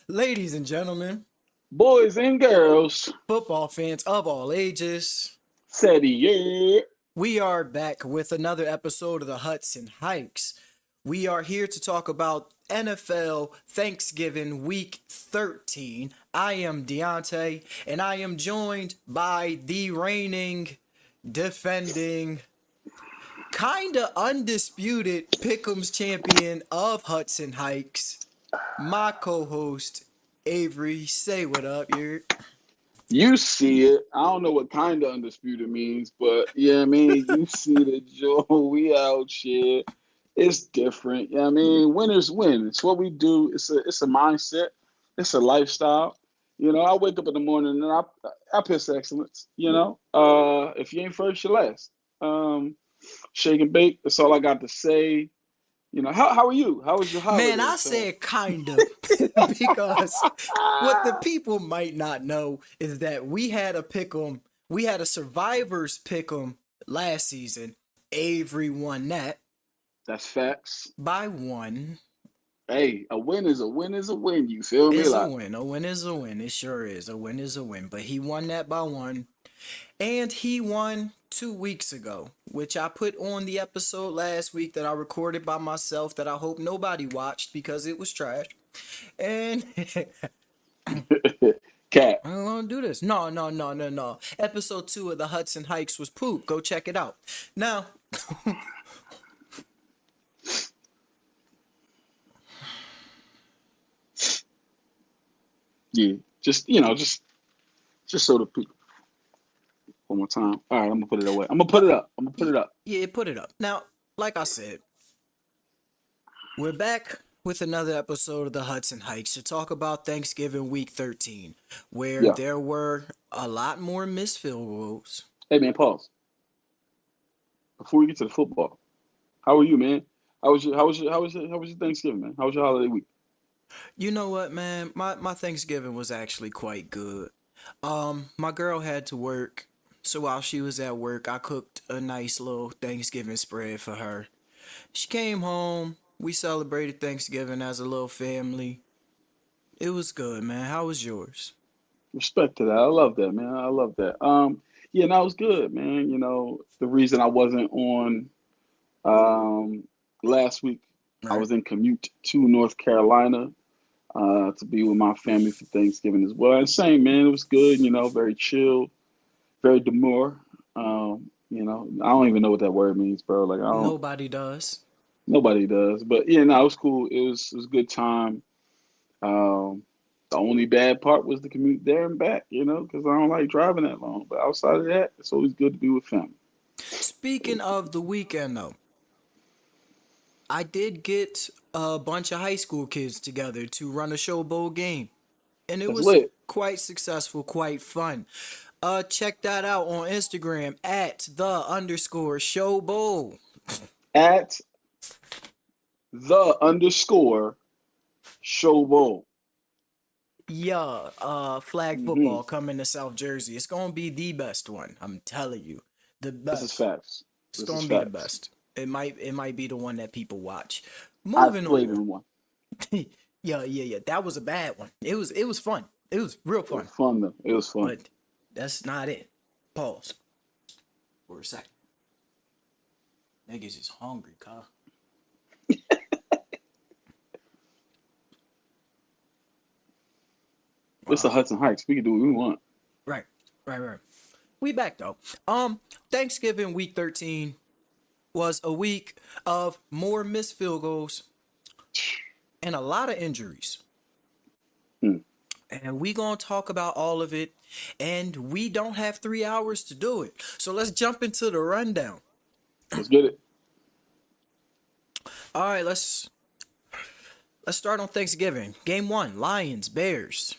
Ladies and gentlemen, Boys and girls, football fans of all ages, said yeah. we are back with another episode of the Hudson Hikes. We are here to talk about NFL Thanksgiving Week 13. I am Dyante, and I am joined by the reigning, defending, kinda undisputed Pick'ems champion of Hudson Hikes, my co-host Avery. Say what up, you. You see it. I don't know what kind of undisputed means, but yeah, you see the Joe. We out here. It's different. Yeah, winners win. It's what we do. It's a mindset. It's a lifestyle. I wake up in the morning and I piss excellence. If you ain't first, you're last. Shake and bake. That's all I got to say. How are you? How was your Man, holiday? I So said kinda because what the people might not know is that we had a survivors pick'em last season. Avery won that that's facts. by one. Hey, a win is a win is a win. You feel me? It's a Like win. A win is a win. It sure is. A win is a win. But he won that by one. And he won 2 weeks ago, which I put on the episode last week that I recorded by myself that I hope nobody watched because it was trash. And cat. I'm gonna do this. No, no, no, no, no. Episode 2 of the Hudson Hikes was poop. Go check it out. Now, Yeah. Just so the people one more time. All right, I'm gonna put it away. I'm gonna put but it up. I'm gonna put it up. yeah, put it up. Now, like I said, we're back with another episode of the Hudson Hikes to talk about Thanksgiving Week 13, where Yeah. there were a lot more missed field goals. Hey man, pause. Before we get to the football, how are you, man? How was your Thanksgiving, man? How was your holiday week? You know what, man? My Thanksgiving was actually quite good. My girl had to work, so while she was at work, I cooked a nice little Thanksgiving spread for her. She came home. We celebrated Thanksgiving as a little family. It was good, man. How was yours? Respect to that. I love that, man. I love that. Yeah, no, it was good, man. The reason I wasn't on last week, I Right. was in commute to North Carolina to be with my family for Thanksgiving as well. And same, man, it was good, very chill, very demure. I don't even know what that word means, bro. Like, I don't, Nobody does. nobody does. But yeah, no, it was cool. It was a good time. Um, the only bad part was the commute there and back, because I don't like driving that long. But outside of that, it's always good to be with family. Speaking of the weekend, though, I did get a bunch of high school kids together to run a showboat game, and it That's was lit. quite successful, quite fun. Check that out on Instagram at the underscore showboat. At the underscore show bowl. Yeah, flag Hmm. football coming to South Jersey. It's gonna be the best one. I'm telling you, the This is best. facts. It's This is gonna be the facts. best. It might be the one that people watch. I've Moving played on. in one. Yeah. That was a bad one. It was fun. It was real It was fun. fun though. It was fun. But that's not it. Pause for a second. Niggas is hungry, cuz. It's the Wow. Hudson Heights. We can do what we want. Right. Right. We back though. Thanksgiving week 13 was a week of more missed field goals and a lot of injuries. Hmm. And we gonna talk about all of it. And we don't have 3 hours to do it. So let's jump into the rundown. Let's get it. All right, let's start on Thanksgiving. Game one, Lions, Bears.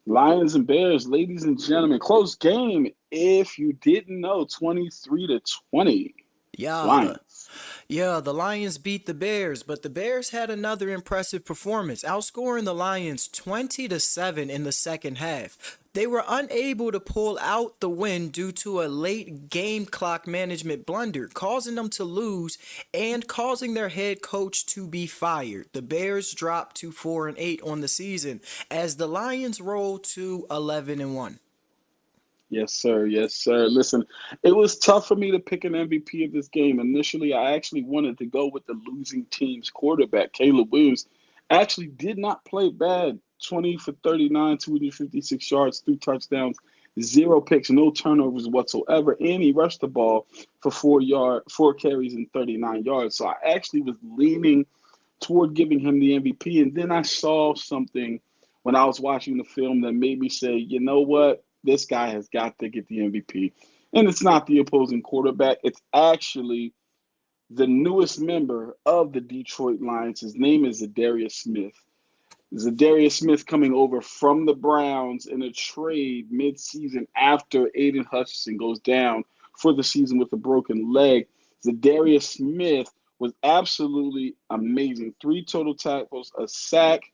Lions and Bears, ladies and gentlemen, close game. If you didn't know, 23-20. Yeah, Lions. the Lions beat the Bears, but the Bears had another impressive performance, outscoring the Lions 20-7 in the second half. They were unable to pull out the win due to a late game clock management blunder, causing them to lose and causing their head coach to be fired. The Bears dropped to 4-8 on the season as the Lions roll to 11-1. Yes, sir. Yes, sir. Listen, it was tough for me to pick an MVP of this game. Initially, I actually wanted to go with the losing team's quarterback, Caleb Williams. Actually, did not play bad. 20 for 39, 256 yards, 3 touchdowns, 0 picks, no turnovers whatsoever, and he rushed the ball for 4 carries and 39 yards. So I actually was leaning toward giving him the MVP. And then I saw something when I was watching the film that made me say, you know what? This guy has got to get the MVP. And it's not the opposing quarterback. It's actually the newest member of the Detroit Lions. His name is Zadarius Smith. Zadarius Smith coming over from the Browns in a trade midseason after Aiden Hutchinson goes down for the season with a broken leg. Zadarius Smith was absolutely amazing. 3 total tackles, a sack,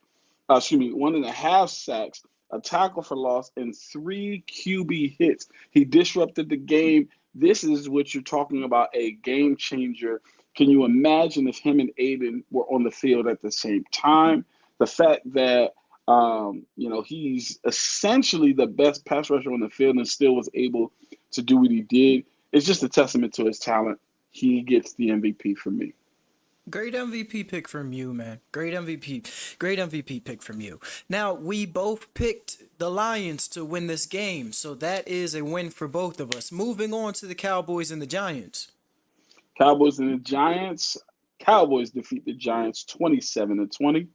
1.5 sacks, a tackle for loss, and 3 QB hits. He disrupted the game. This is what you're talking about, a game changer. Can you imagine if him and Aiden were on the field at the same time? The fact that he's essentially the best pass rusher on the field and still was able to do what he did. It's just a testament to his talent. He gets the MVP for me. Great MVP pick from you, man. Great MVP pick from you. Now, we both picked the Lions to win this game, so that is a win for both of us. Moving on to the Cowboys and the Giants. Cowboys and the Giants. Cowboys defeat the Giants 27-20.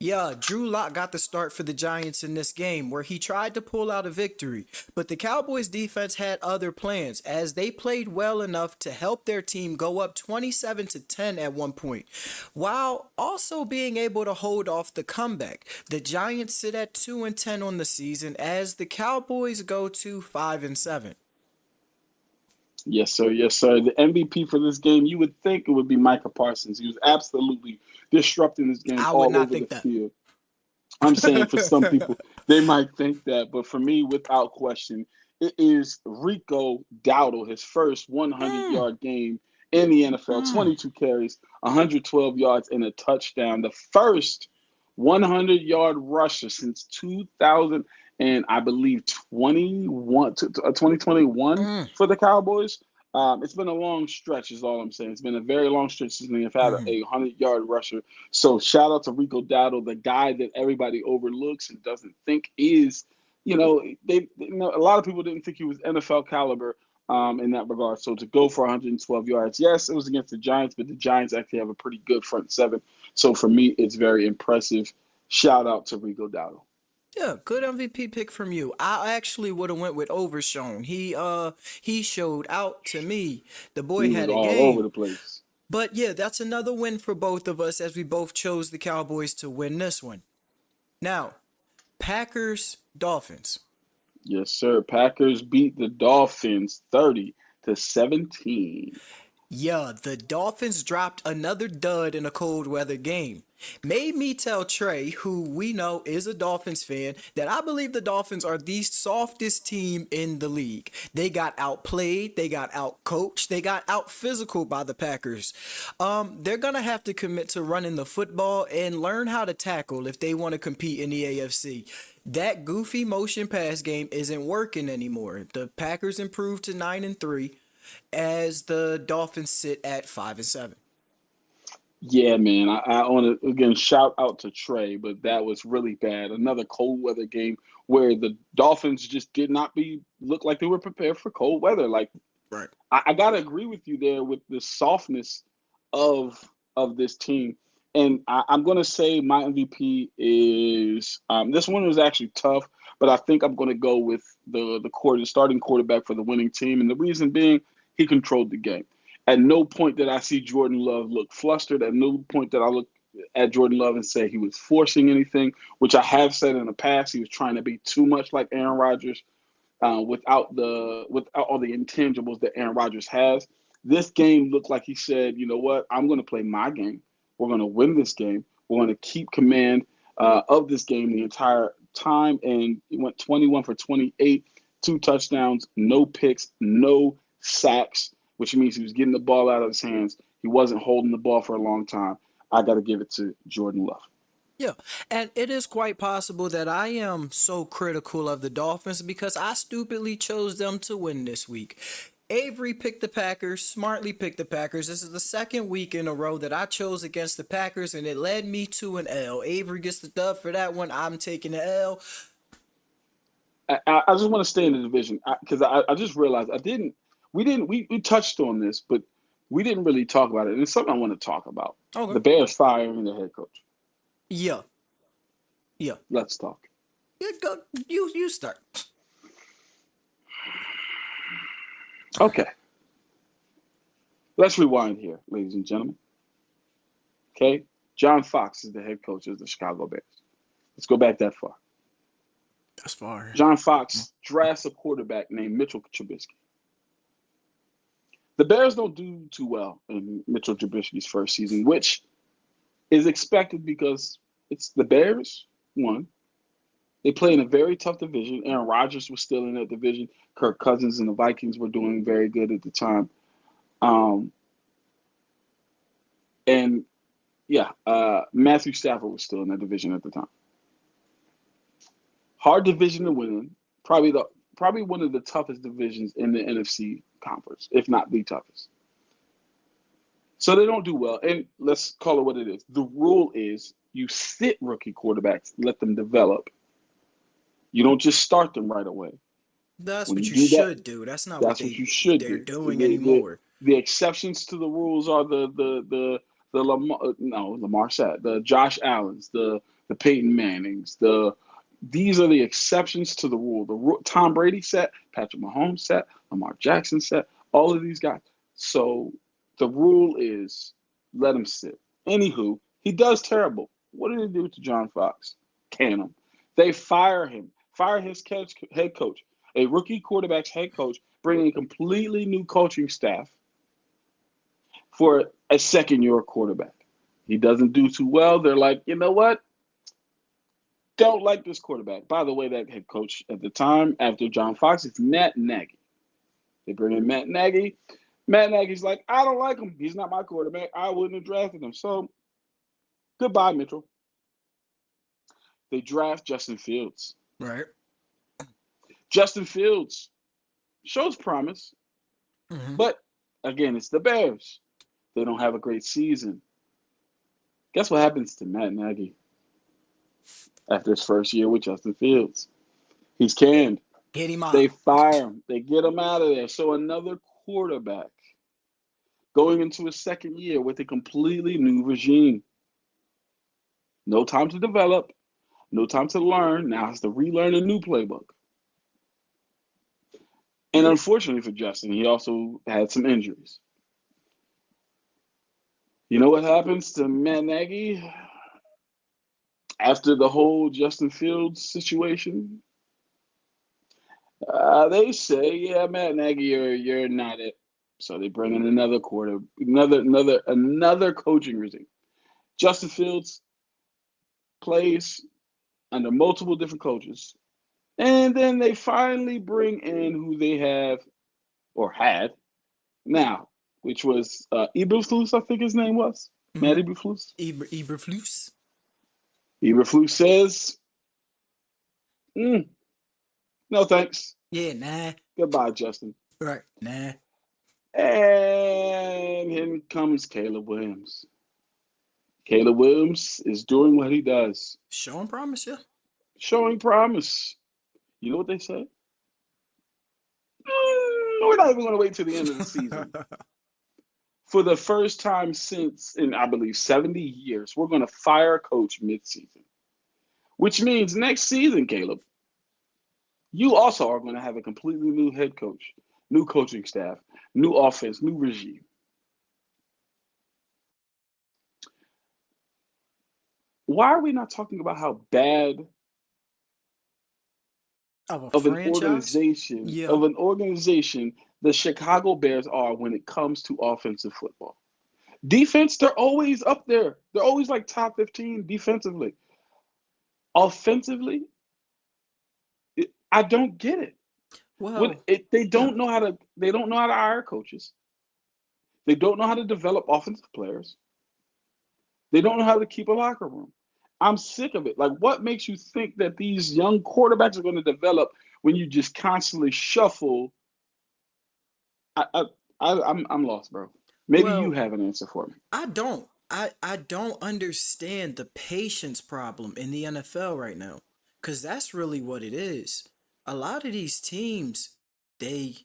Yeah, Drew Lock got the start for the Giants in this game where he tried to pull out a victory, but the Cowboys defense had other plans as they played well enough to help their team go up 27-10 at one point, while also being able to hold off the comeback. The Giants sit at 2-10 on the season as the Cowboys go to 5-7. Yes, sir. Yes, sir. The MVP for this game, you would think it would be Micah Parsons. He was absolutely disrupting this game I would all not over the think that. field. I'm saying for some people, they might think that, but for me, without question, it is Rico Dowdle, his first 100 Mm, yard game in the NFL, mm. 22 carries, 112 yards, and a touchdown. The first 100-yard rusher since 2000 and I believe 2021 Mm, for the Cowboys. It's been a long stretch, is all I'm saying. It's been a very long stretch since they've had mm. a 100-yard rusher. So shout out to Rico Dowdle, the guy that everybody overlooks and doesn't think is, a lot of people didn't think he was NFL caliber in that regard. So to go for 112 yards, yes, it was against the Giants, but the Giants actually have a pretty good front seven. So for me, it's very impressive. Shout out to Rico Dowdle. Yeah, good MVP pick from you. I actually would have went with Overshown. He showed out to me. The boy He had was a all over game. the place. But yeah, that's another win for both of us as we both chose the Cowboys to win this one. Now, Packers Dolphins. Yes, sir. Packers beat the Dolphins 30-17. Yeah, the Dolphins dropped another dud in a cold weather game. Made me tell Trey, who we know is a Dolphins fan, that I believe the Dolphins are the softest team in the league. They got outplayed, they got outcoached, they got out physical by the Packers. They're gonna have to commit to running the football and learn how to tackle if they want to compete in the AFC. That goofy motion pass game isn't working anymore. The Packers improved to 9-3 as the Dolphins sit at 5-7. Yeah, man. I want to again shout out to Trey, but that was really bad. Another cold weather game where the Dolphins just did not be look like they were prepared for cold weather. Like Right. I gotta agree with you there with the softness of this team. And I'm gonna say my MVP is this one was actually tough, but I think I'm gonna go with the starting quarterback for the winning team. And the reason being he controlled the game. At no point did I see Jordan Love look flustered. At no point did I look at Jordan Love and say he was forcing anything, which I have said in the past. He was trying to be too much like Aaron Rodgers without all the intangibles that Aaron Rodgers has. This game looked like he said, you know what, I'm going to play my game. We're going to win this game. We're going to keep command of this game the entire time. And he went 21 for 28, 2 touchdowns, no picks, no sacks, which means he was getting the ball out of his hands. He wasn't holding the ball for a long time. I got to give it to Jordan Love. Yeah, and it is quite possible that I am so critical of the Dolphins because I stupidly chose them to win this week. Avery picked the Packers, smartly picked the Packers. This is the second week in a row that I chose against the Packers, and it led me to an L. Avery gets the dub for that one. I'm taking the L. I just want to stay in the division because I just realized we touched on this, but we didn't really talk about it. And it's something I want to talk about. Okay. The Bears firing the head coach. Yeah. Yeah. Let's talk. Yeah, go. You start. Okay. Let's rewind here, ladies and gentlemen. Okay. John Fox is the head coach of the Chicago Bears. Let's go back that far. That's far. John Fox drafts a quarterback named Mitchell Trubisky. The Bears don't do too well in Mitchell Trubisky's first season, which is expected because it's the Bears, one. They play in a very tough division. Aaron Rodgers was still in that division. Kirk Cousins and the Vikings were doing very good at the time. Matthew Stafford was still in that division at the time. Hard division to win. Probably one of the toughest divisions in the NFC conference, if not the toughest. So they don't do well. And let's call it what it is. The rule is you sit rookie quarterbacks, let them develop. You don't just start them right away. That's When what you you do that, should do. That's not what that's what you should they're do. doing anymore. The exceptions to the rules are the Lamar Sat, the Josh Allens, the Peyton Mannings, these are the exceptions to the rule. Tom Brady set, Patrick Mahomes set, Lamar Jackson set, all of these guys. So the rule is let him sit. Anywho, he does terrible. What did he do to John Fox? Can him. They fire him. Fire his head coach. A rookie quarterback's head coach, bringing a completely new coaching staff for a second-year quarterback. He doesn't do too well. They're like, you know what? Don't like this quarterback. By the way, that head coach at the time, after John Fox, it's Matt Nagy. They bring in Matt Nagy. Matt Nagy's like, I don't like him. He's not my quarterback. I wouldn't have drafted him. So, goodbye, Mitchell. They draft Justin Fields. Right. Justin Fields shows promise. Mm-hmm. But, again, it's the Bears. They don't have a great season. Guess what happens to Matt Nagy after his first year with Justin Fields? He's canned. Get him out. They fire him. They get him out of there. So another quarterback going into his second year with a completely new regime. No time to develop. No time to learn. Now has to relearn a new playbook. And unfortunately for Justin, he also had some injuries. You know what happens to Matt Nagy after the whole Justin Fields situation? They say, yeah, Matt Nagy, you're not it. So they bring in another coaching regime. Justin Fields plays under multiple different coaches. And then they finally bring in who they have or had now, which was Eberflus, I think his name was. Mm-hmm. Matt Eberflus. Eberflus. Eberflus says, no thanks. Yeah, nah. Goodbye, Justin. Right, nah. And in comes Caleb Williams. Caleb Williams is doing what he does. Showing promise, yeah. Showing promise. You know what they say? We're not even going to wait till the end of the season. For the first time since, in I believe 70 years, we're going to fire a coach mid-season. Which means next season, Caleb, you also are going to have a completely new head coach, new coaching staff, new offense, new regime. Why are we not talking about how bad of an organization the Chicago Bears are when it comes to offensive football. Defense, they're always up there. They're always like top 15 defensively. Offensively, I don't get it. Well, They yeah. don't know how to. They don't know how to hire coaches. They don't know how to develop offensive players. They don't know how to keep a locker room. I'm sick of it. Like, what makes you think that these young quarterbacks are going to develop when you just constantly shuffle? I, I, I'm lost, bro. Maybe you Well, have an answer for me. I don't understand the patience problem in the NFL right now. Cause that's really what it is. A lot of these teams, they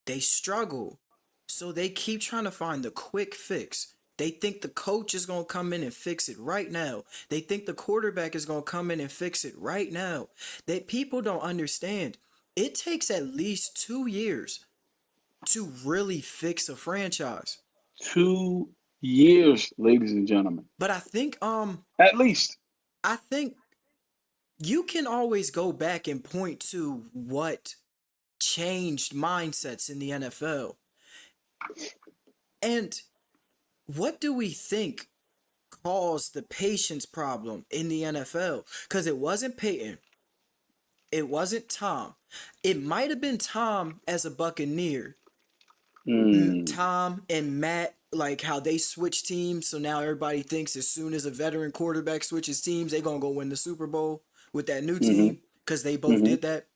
they struggle. So they keep trying to find the quick fix. They think the coach is going to come in and fix it right now. They think the quarterback is going to come in and fix it right now. That people don't understand. It takes at least 2 years to really fix a franchise. 2 years, ladies and gentlemen, But at least. I think you can always go back and point to what changed mindsets in the NFL. And what do we think caused the patience problem in the NFL? Because it wasn't Peyton. It wasn't Tom. It might have been Tom as a Buccaneer. Mm, Tom and Matt, like how they switch teams. So now everybody thinks as soon as a veteran quarterback switches teams, they're going to go win the Super Bowl with that new mm-hmm, team because they both mm-hmm. did that.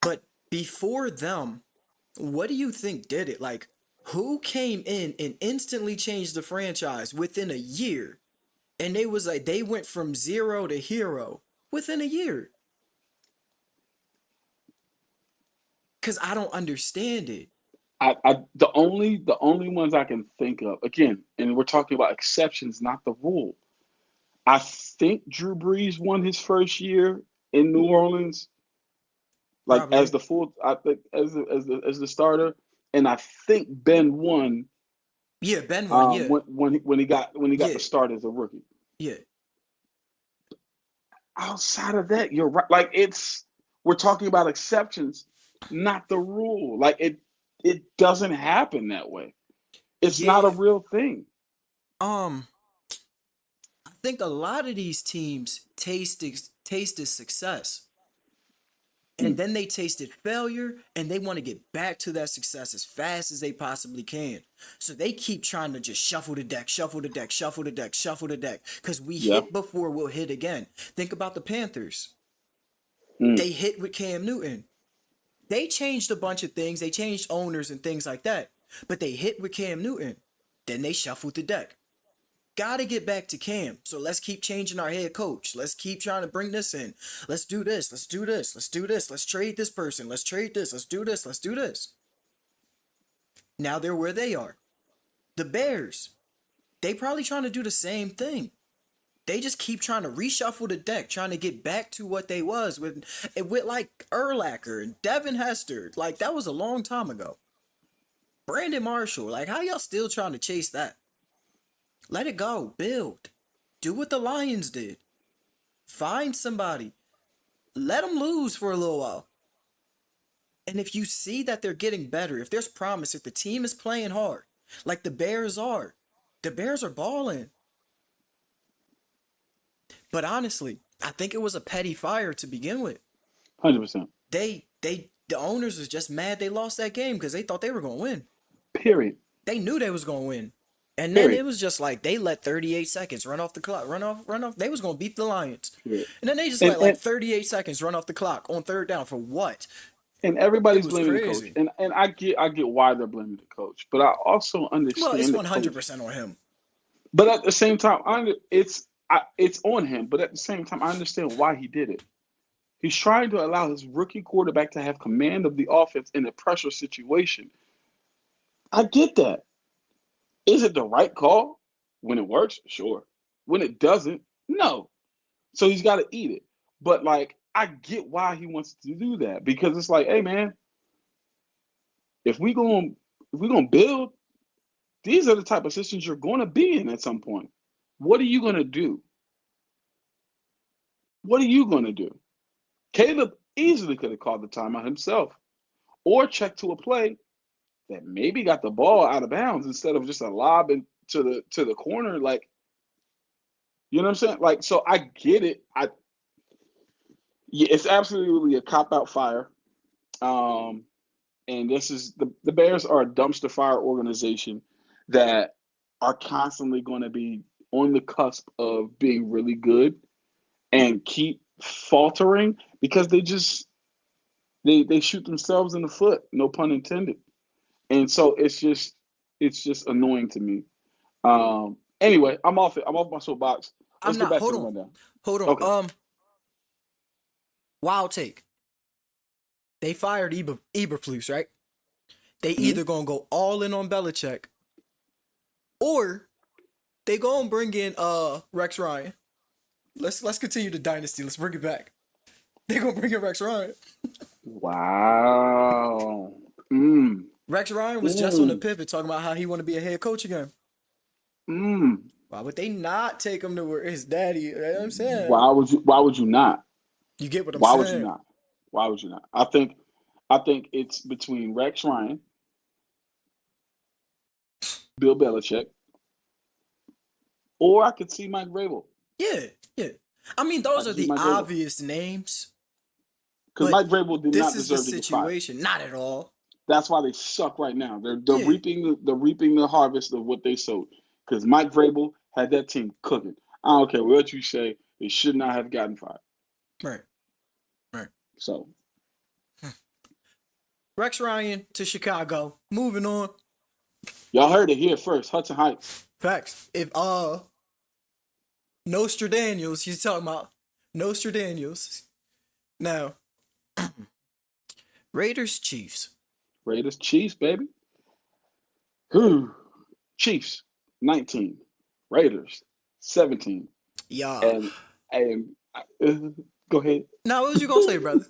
But before them, what do you think did it? Like, who came in and instantly changed the franchise within a year? And they was like, they went from zero to hero within a year. Cause I don't understand it. The only ones I can think of again, and we're talking about exceptions, not the rule. I think Drew Brees won his first year in New Orleans, like as Probably. the full. I think as the starter, and I think Ben won Yeah, Ben won. Yeah. when he got Yeah. the start as a rookie. Yeah. Outside of that, you're right. Like we're talking about exceptions, not the rule. Like it doesn't happen that way. It's not a Yeah. real thing. Um, I think a lot of these teams tasted success. And Mm, then they tasted failure and they want to get back to that success as fast as they possibly can. So they keep trying to just shuffle the deck, shuffle the deck, shuffle the deck, shuffle the deck. Because we yeah. hit before, we'll hit again. Think about the Panthers. Mm, They hit with Cam Newton. They changed a bunch of things. They changed owners and things like that. But they hit with Cam Newton. Then they shuffled the deck. Gotta get back to Cam. So let's keep changing our head coach. Let's keep trying to bring this in. Let's do this. Let's do this. Let's do this. Let's trade this person. Let's trade this. Let's do this. Let's do this. Now they're where they are. The Bears. They probably trying to do the same thing. They just keep trying to reshuffle the deck, trying to get back to what they was with like Urlacher and Devin Hester. Like that was a long time ago. Brandon Marshall. Like how y'all still trying to chase that? Let it go. Build. Do what the Lions did. Find somebody. Let them lose for a little while. And if you see that they're getting better, if there's promise, if the team is playing hard, like the Bears are balling. But honestly, I think it was a petty fire to begin with. 100%. The owners was just mad they lost that game because they thought they were gonna win. Period. They knew they was gonna win. And then Period. it was just like they let 38 seconds run off the clock, run off. They was gonna beat the Lions. Period. And then they just And let like and 38 seconds run off the clock on third down for what? and It everybody's was blaming the coach. crazy. And I get why they're blaming the coach, but I also Well, it's understand the coach. 100% on him. But at the same time, it's on him. But at the same time, I understand why he did it. He's trying to allow his rookie quarterback to have command of the offense in a pressure situation. I get that. Is it the right call? When it works, sure. When it doesn't, no. So he's got to eat it. But like, I get why he wants to do that because it's like, hey man, if we going if we're gonna build, these are the type of systems you're going to be in at some point. What are you going to do? What are you going to do? Caleb easily could have called the timeout himself, or check to a play that maybe got the ball out of bounds instead of just a lob to the corner. Like, you know what I'm saying? Like, so I get it. Yeah, it's absolutely a cop out fire. Um, and this is the Bears are a dumpster fire organization that are constantly going to be on the cusp of being really good and keep faltering because they shoot themselves in the foot, no pun intended. And so it's just annoying to me. Anyway, I'm off it. I'm off my soapbox. I'm Let's get not. back to Hold the on. rundown. Hold on. Okay. Wild take. They fired Eberflus, right? They Mhm. either gonna go all in on Belichick, or they gonna bring in Rex Ryan. Let's continue the dynasty. Let's bring it back. They gonna bring in Rex Ryan. Wow. Mm. Rex Ryan was just on the Mm. pivot talking about how he want to be a head coach again. Mm. Why would they not take him to where his daddy? You know what I'm saying? Why would you not? You get what I'm Why would you saying? not? Why would you not? I think it's between Rex Ryan, Bill Belichick, or I could see Mike Vrabel. Yeah, yeah. I mean, I those are could see the Mike Vrabel. obvious names, Because but Mike Vrabel did this not is the deserve to get fired. situation. Not at all. That's why they suck right now. They're Yeah, reaping the harvest of what they sowed. Because Mike Vrabel had that team cooking. I don't care what you say, they should not have gotten fired. right, right. So Rex Ryan to Chicago. Moving on. y'all heard it here first. Hudson Heights. Facts. If Nostradamus, he's talking about Nostradamus. Now, Raiders Chiefs. Raiders, Chiefs, baby. Whew. Chiefs, 19. Raiders, 17. Yeah. And go ahead. Now, what was you gonna say, brother?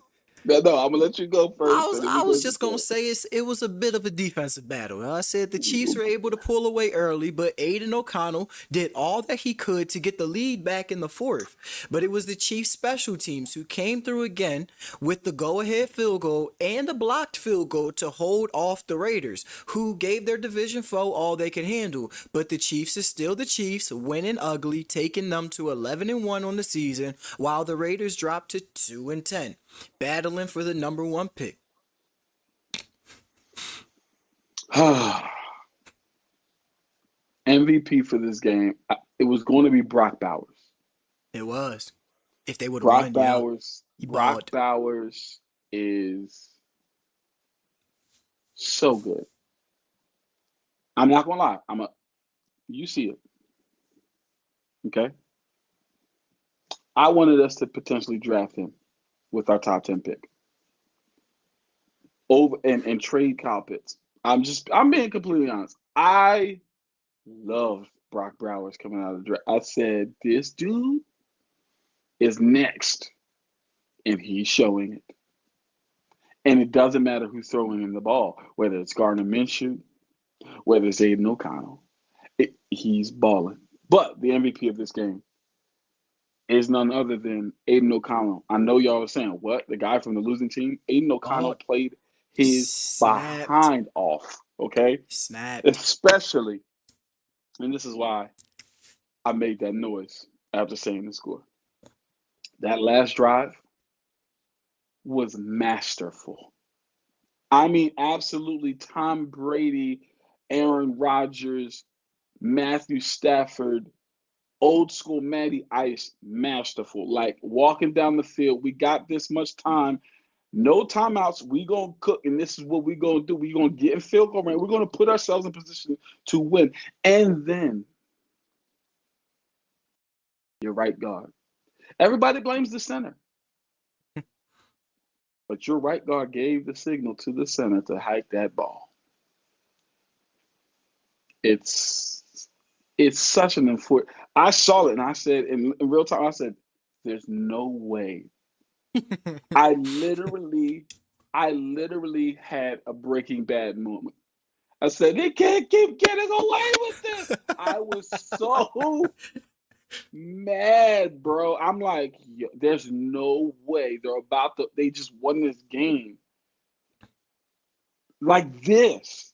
No, I'm gonna let you go I first, was and then I we go was to just gonna the say it was a bit of a defensive battle. I said the Chiefs were able to pull away early, but Aiden O'Connell did all that he could to get the lead back in the fourth. But it was the Chiefs special teams who came through again with the go-ahead field goal and a blocked field goal to hold off the Raiders, who gave their division foe all they could handle. But the Chiefs is still the Chiefs, winning ugly, taking them to 11-1 on the season, while the Raiders dropped to 2-10, battling for the number one pick. MVP for this game. It was going to be Brock Bowers. It was. If they would have Brock won, yeah, Bowers. he Brock balled. Bowers is so good. I'm not gonna lie. You see it, okay? I wanted us to potentially draft him with our top 10 pick over and trade Kyle Pitts. I'm being completely honest. I loved Brock Bowers coming out of the draft. I said this dude is next, and he's showing it. And it doesn't matter who's throwing him the ball, whether it's Gardner Minshew, whether it's Aiden O'Connell. He's balling. But the MVP of this game is none other than Aiden O'Connell. I know y'all are saying, what? The guy from the losing team? Aiden O'Connell Balled. played his Snapped. behind off, okay? Snapped. Especially, and this is why I made that noise after saying the score. That last drive was masterful. I mean, absolutely Tom Brady, Aaron Rodgers, Matthew Stafford, old school Matty Ice, masterful. Like walking down the field, we got this much time, no timeouts. We gonna cook, and this is what we gonna do. We gonna get in field goal range. We're gonna put ourselves in position to win. And then your right guard. Everybody blames the center, but your right guard gave the signal to the center to hike that ball. It's such an important. I saw it and I said in real time. I said, "There's no way." I literally, I literally had a Breaking Bad moment. I said, "They can't keep getting away with this." I was so mad, bro. I'm like, there's no way they're about to. They just won this game. like this.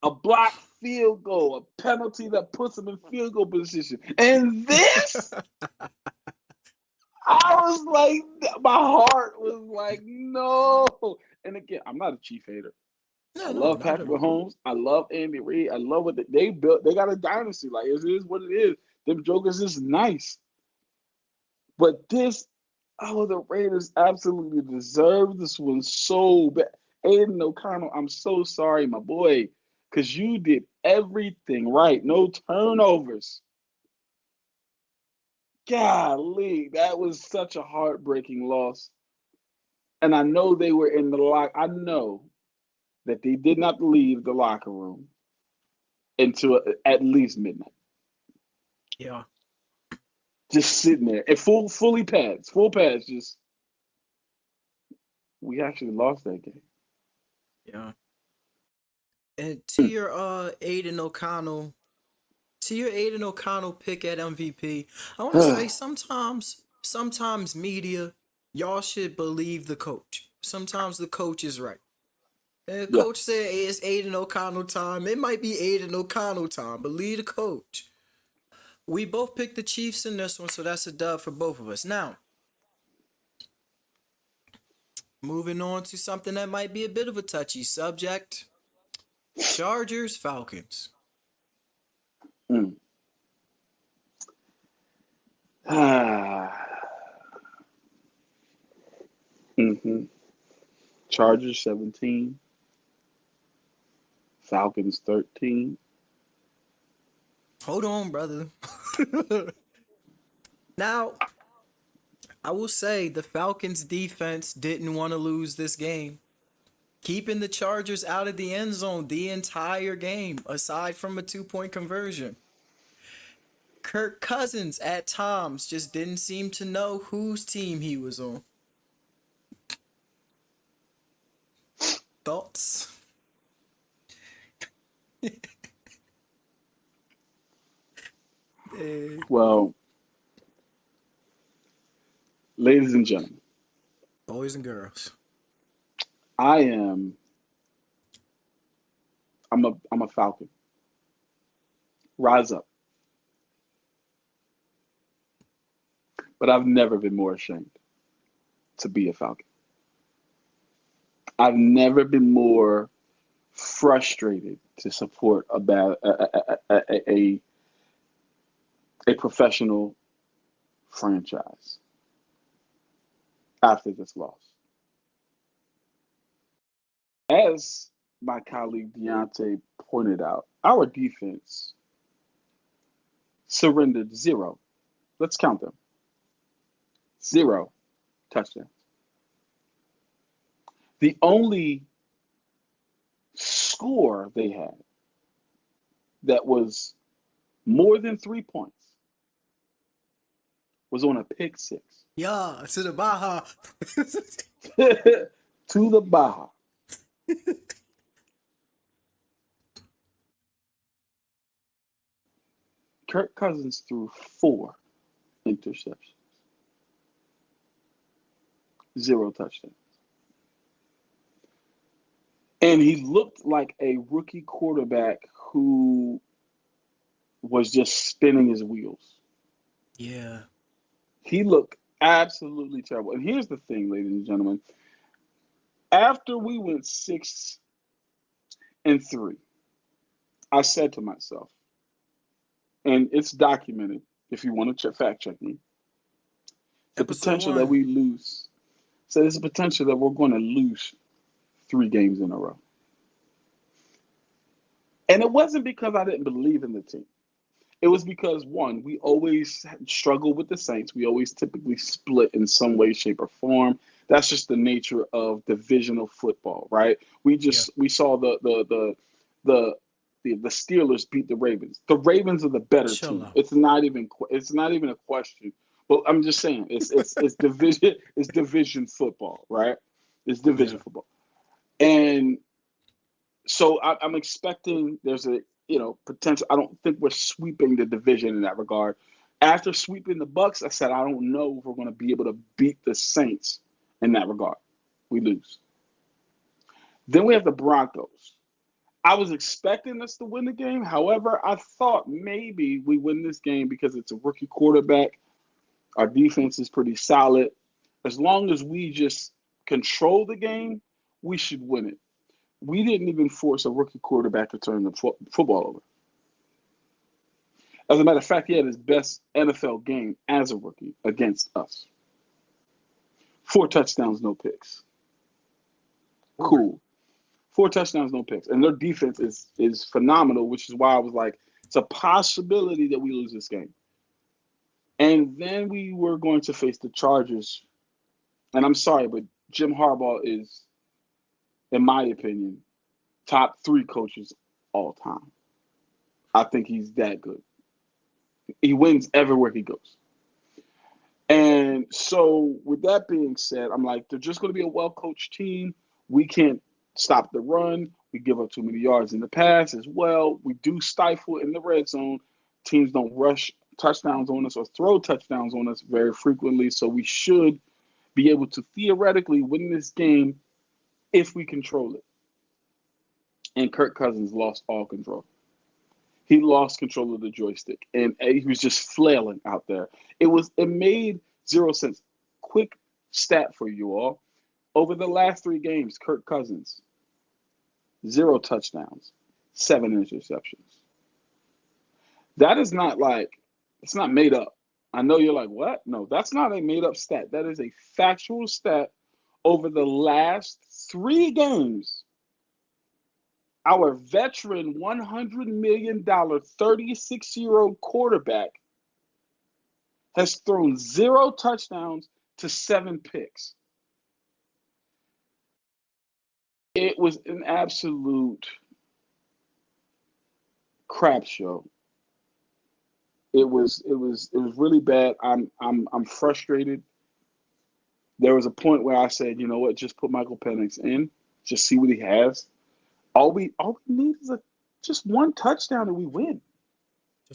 A blocked field goal, a penalty that puts them in field goal position. And this, I was like, my heart was like, no. And again, I'm not a Chief hater. I No, no, love not Patrick at all. Mahomes. I love Andy Reid. I love what they built. They got a dynasty. Like, it is what it is. Them jokers is nice. But this, oh, the Raiders absolutely deserve this one so bad. Aiden O'Connell, I'm so sorry, my boy, because you did everything right. No turnovers. Golly, that was such a heartbreaking loss. And I know they were in the lock. I know that they did not leave the locker room until at least midnight. Yeah, Just sitting there and full pads. Just we actually lost that game. yeah. And to your Aiden O'Connell pick at MVP, I want to say sometimes media, y'all should believe the coach. Sometimes the coach is right. And the Yeah. coach said, hey, it's Aiden O'Connell time. It might be Aiden O'Connell time. Believe the coach. We both picked the Chiefs in this one, so that's a dub for both of us. Now, moving on to something that might be a bit of a touchy subject. Chargers, Falcons. Mm. hmm Chargers 17, Falcons 13. Hold on, brother. Now, I will say the Falcons defense didn't want to lose this game. Keeping the Chargers out of the end zone the entire game, aside from a 2 point conversion. Kirk Cousins at times just didn't seem to know whose team he was on. Thoughts? Eh, Well, ladies and gentlemen, boys and girls. I am I'm a Falcon. Rise up. But I've never been more ashamed to be a Falcon. I've never been more frustrated to support a professional franchise after this loss. As my colleague Dyante pointed out, our defense surrendered zero. Let's count them. Zero touchdowns. The only score they had that was more than 3 points was on a pick six Yeah, to the Baja. to the Baja. Kirk Cousins threw four interceptions, zero touchdowns. And he looked like a rookie quarterback who was just spinning his wheels. Yeah. He looked absolutely terrible. And here's the thing, ladies and gentlemen. After we went 6-3, I said to myself, and it's documented if you want to fact check me, the Episode potential that one. we lose. So there's a potential that we're going to lose 3 games in a row. And it wasn't because I didn't believe in the team. It was because, one, we always struggle with the Saints. We always typically split in some way, shape, or form. That's just the nature of divisional football, right? Yeah. We saw the the Steelers beat the Ravens. The Ravens are the better Chill team. out. It's not even a question. But I'm just saying, it's division football, right? It's division Yeah. football, and so I'm expecting there's a potential. I don't think we're sweeping the division in that regard. After sweeping the Bucks, I said I don't know if we're going to be able to beat the Saints in that regard. We lose. Then we have the Broncos. I was expecting us to win the game. However, I thought maybe we win this game because it's a rookie quarterback. Our defense is pretty solid. As long as we just control the game, we should win it. We didn't even force a rookie quarterback to turn the football over. As a matter of fact, he had his best NFL game as a rookie against us. 4 touchdowns, no picks. Cool. 4 touchdowns, no picks. And their defense is phenomenal, which is why I was like, it's a possibility that we lose this game. And then we were going to face the Chargers. And I'm sorry, but Jim Harbaugh is, in my opinion, top 3 coaches all time. I think he's that good. He wins everywhere he goes. And so with that being said, I'm like, they're just going to be a well-coached team. We can't stop the run. We give up too many yards in the pass as well. We do stifle in the red zone. Teams don't rush touchdowns on us or throw touchdowns on us very frequently. So we should be able to theoretically win this game if we control it. And Kirk Cousins lost all control. He lost control of the joystick, and he was just flailing out there. It made 0 sense. Quick stat for you all. Over the last 3 games, Kirk Cousins, 0 touchdowns, 7 interceptions. That is not it's not made up. I know you're like, what? No, that's not a made up stat. That is a factual stat. Over the last 3 games, our veteran $100 million 36-year-old quarterback has thrown 0 touchdowns to 7 picks. It was an absolute crap show. It was really bad. I'm frustrated. There was a point where I said, you know what, just put Michael Penix in, just see what he has. All we need is just 1 touchdown and we win.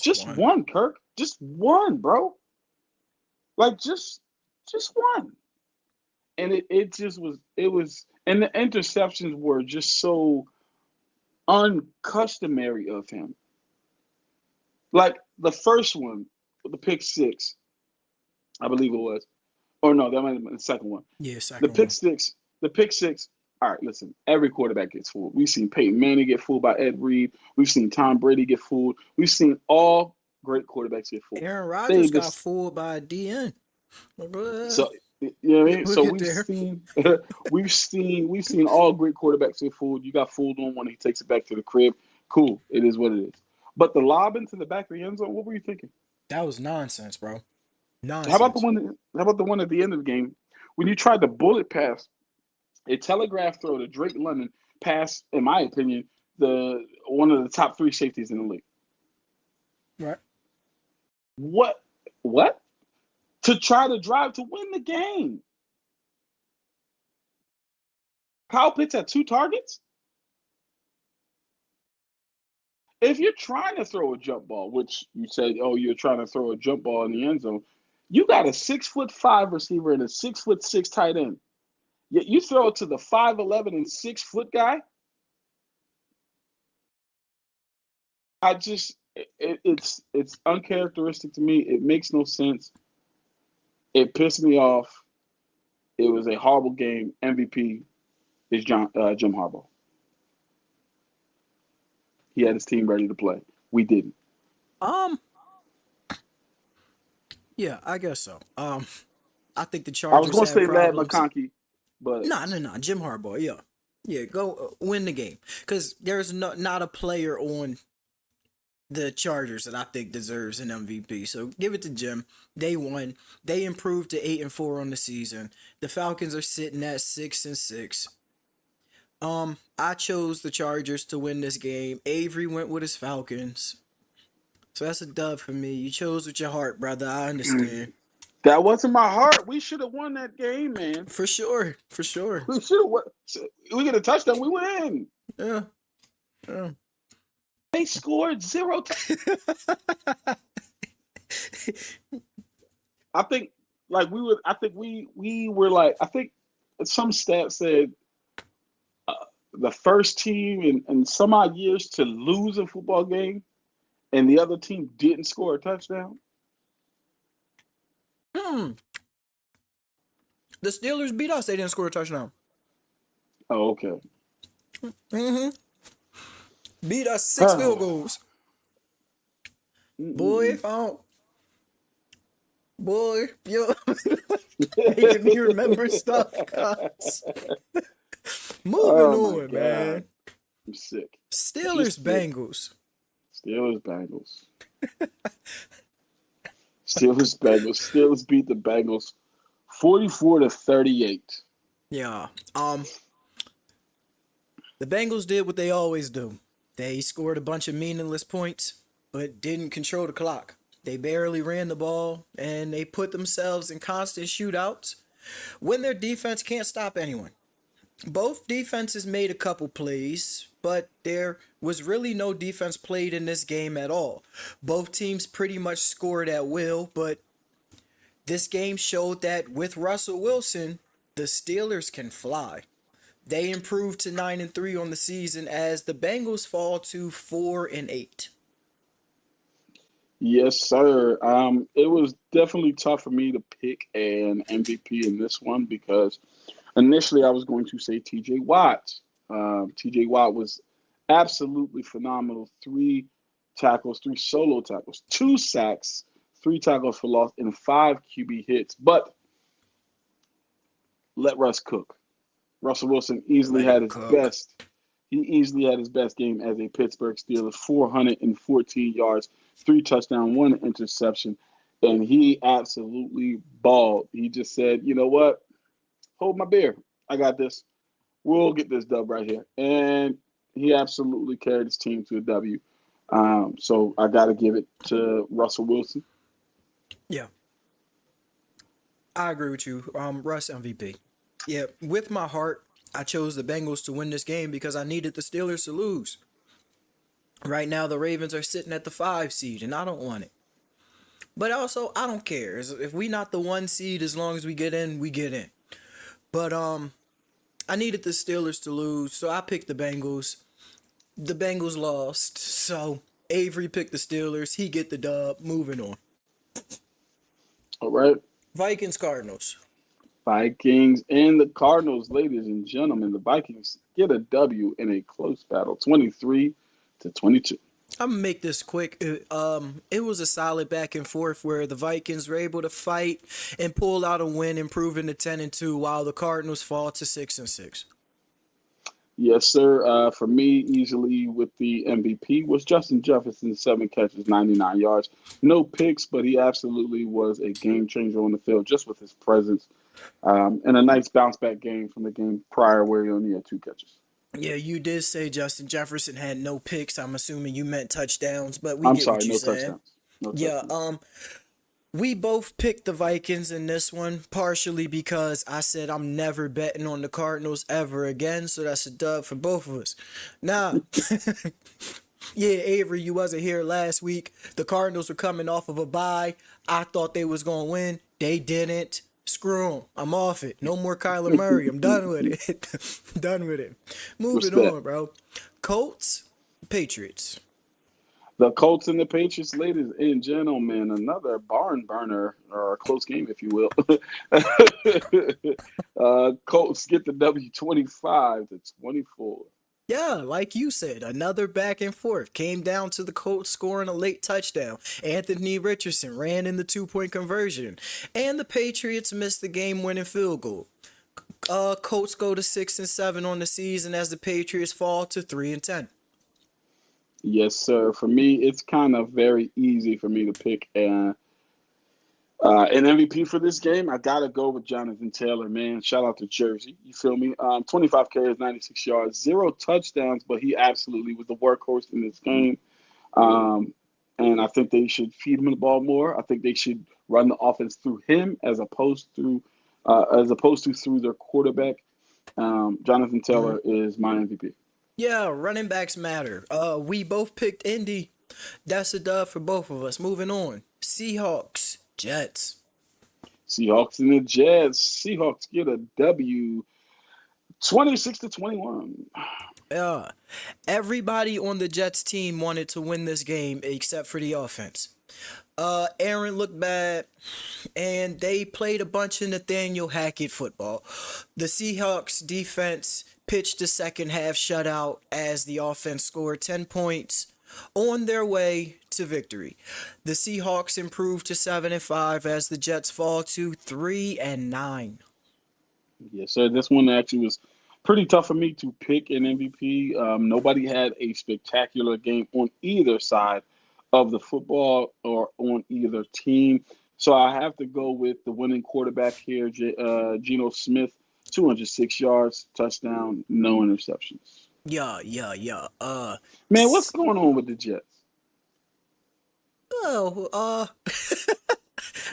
Just one, Kirk. Just 1, bro. Like just 1. And it just was and the interceptions were just so uncustomary of him. Like the first one, the pick 6, I believe it was. Or no, that might have been the second one. Yeah, second one. The pick six. All right, listen, every quarterback gets fooled. We've seen Peyton Manning get fooled by Ed Reed. We've seen Tom Brady get fooled. We've seen all great quarterbacks get fooled. Aaron Rodgers got fooled by DN. So you know what I mean? So we've seen all great quarterbacks get fooled. You got fooled on one, he takes it back to the crib. Cool. It is what it is. But the lob into the back of the end zone, what were you thinking? That was nonsense, bro. Nonsense. How about the one at the end of the game when you tried to bullet pass a telegraph throw to Drake London, pass, in my opinion, one of the top 3 safeties in the league. Right. What? To try to drive to win the game. Kyle Pitts had 2 targets. If you're trying to throw a jump ball, which you said, oh, you're trying to throw a jump ball in the end zone, you got a 6'5" receiver and a 6'6" tight end. Yet you throw it to the 5'11" and 6-foot guy. It's uncharacteristic to me. It makes no sense. It pissed me off. It was a horrible game. MVP is Jim Harbaugh. He had his team ready to play. We didn't. Yeah, I guess so. I think the Chargers. I was going to say Lad problems. McConkey, but no, Jim Harbaugh. Yeah, go win the game because there's not a player on the Chargers that I think deserves an MVP. So give it to Jim. They won. They improved to 8-4 on the season. The Falcons are sitting at 6-6. I chose the Chargers to win this game. Avery went with his Falcons. So that's a dub for me. You chose with your heart, brother. I understand. That wasn't my heart. We should have won that game, man. For sure. We should have won. We get a touchdown, we win. Yeah. They scored 0 I think some stat said the first team in some odd years to lose a football game and the other team didn't score a touchdown? Hmm. The Steelers beat us. They didn't score a touchdown. Oh, okay. Mm-hmm. Beat us 6 field goals. Boy, Mm-mm-mm. if I don't, boy, yo, making me remember stuff, guys. Moving Oh my on, God. man. I'm sick. Steelers Just sick. Bengals. Steelers Bengals. Steelers beat the Bengals 44-38. Yeah. The Bengals did what they always do. They scored a bunch of meaningless points, but didn't control the clock. They barely ran the ball, and they put themselves in constant shootouts when their defense can't stop anyone. Both defenses made a couple plays, but there was really no defense played in this game at all. Both teams pretty much scored at will, but this game showed that with Russell Wilson, the Steelers can fly. They improved to 9-3 on the season as the Bengals fall to 4-8. Yes, sir. It was definitely tough for me to pick an MVP in this one because initially I was going to say TJ Watt. TJ Watt was absolutely phenomenal. Three tackles, three solo tackles, two sacks, three tackles for loss, and five QB hits. But let Russ cook. Russell Wilson easily Let had him his cook. best. He easily had his best game as a Pittsburgh Steelers, 414 yards, three touchdowns, one interception, and he absolutely balled. He just said, "You know what? Hold my beer. I got this. We'll get this dub right here." And he absolutely carried his team to a W. So I got to give it to Russell Wilson. Yeah, I agree with you. Russ MVP. Yeah, with my heart, I chose the Bengals to win this game because I needed the Steelers to lose. Right now, the Ravens are sitting at the 5 seed, and I don't want it. But also, I don't care. If we not the 1 seed, as long as we get in, we get in. But I needed the Steelers to lose, so I picked the Bengals. The Bengals lost, so Avery picked the Steelers. He get the dub. Moving on. All right. Vikings Cardinals. Vikings and the Cardinals, ladies and gentlemen. The Vikings get a W in a close battle, 23-22. I'm gonna make this quick. It was a solid back and forth where the Vikings were able to fight and pull out a win, improving to 10-2, while the Cardinals fall to 6-6. Yes, sir. For me, easily with the MVP was Justin Jefferson, 7 catches, 99 yards. No picks, but he absolutely was a game changer on the field just with his presence. And a nice bounce back game from the game prior where he only had 2 catches. Yeah, you did say Justin Jefferson had no picks. I'm assuming you meant touchdowns, but we I'm get sorry, what you're no saying. touchdowns. No Yeah, touchdowns. we both picked the Vikings in this one, partially because I said I'm never betting on the Cardinals ever again, so that's a dub for both of us. Nah, yeah, Avery, you wasn't here last week. The Cardinals were coming off of a bye. I thought they was gonna win. They didn't. Screw 'em. I'm off it. No more Kyler Murray. I'm done with it. Done with it. Moving Respect. on, bro. Colts, Patriots. The Colts and the Patriots, ladies and gentlemen, another barn burner or a close game, if you will. Colts get the W 25-24. Yeah, like you said, another back and forth. Came down to the Colts scoring a late touchdown. Anthony Richardson ran in the 2-point conversion. And the Patriots missed the game winning field goal. Colts go to 6-7 on the season as the Patriots fall to 3-10. Yes, sir. For me, it's kind of very easy for me to pick an MVP for this game. I gotta go with Jonathan Taylor, man. Shout out to Jersey. You feel me? 25 carries, 96 yards, zero touchdowns, but he absolutely was the workhorse in this game. Um, and I think they should feed him the ball more. I think they should run the offense through him as opposed to through their quarterback. Jonathan Mhm. Taylor is my MVP. Yeah, running backs matter. We both picked Indy. That's a dub for both of us. Moving on. Seahawks, Jets. Seahawks and the Jets. Seahawks get a W 26-21. Uh, Everybody on the Jets team wanted to win this game except for the offense. Aaron looked bad, and they played a bunch of Nathaniel Hackett football. The Seahawks defense pitched the second half shutout as the offense scored 10 points on their way to victory. The Seahawks improved to 7-5 as the Jets fall to 3-9. Yes, sir. This one actually was pretty tough for me to pick an MVP. Nobody had a spectacular game on either side of the football or on either team. So I have to go with the winning quarterback here, Geno Smith, 206 yards, touchdown, no interceptions. Yeah. Man, what's going on with the Jets? Oh,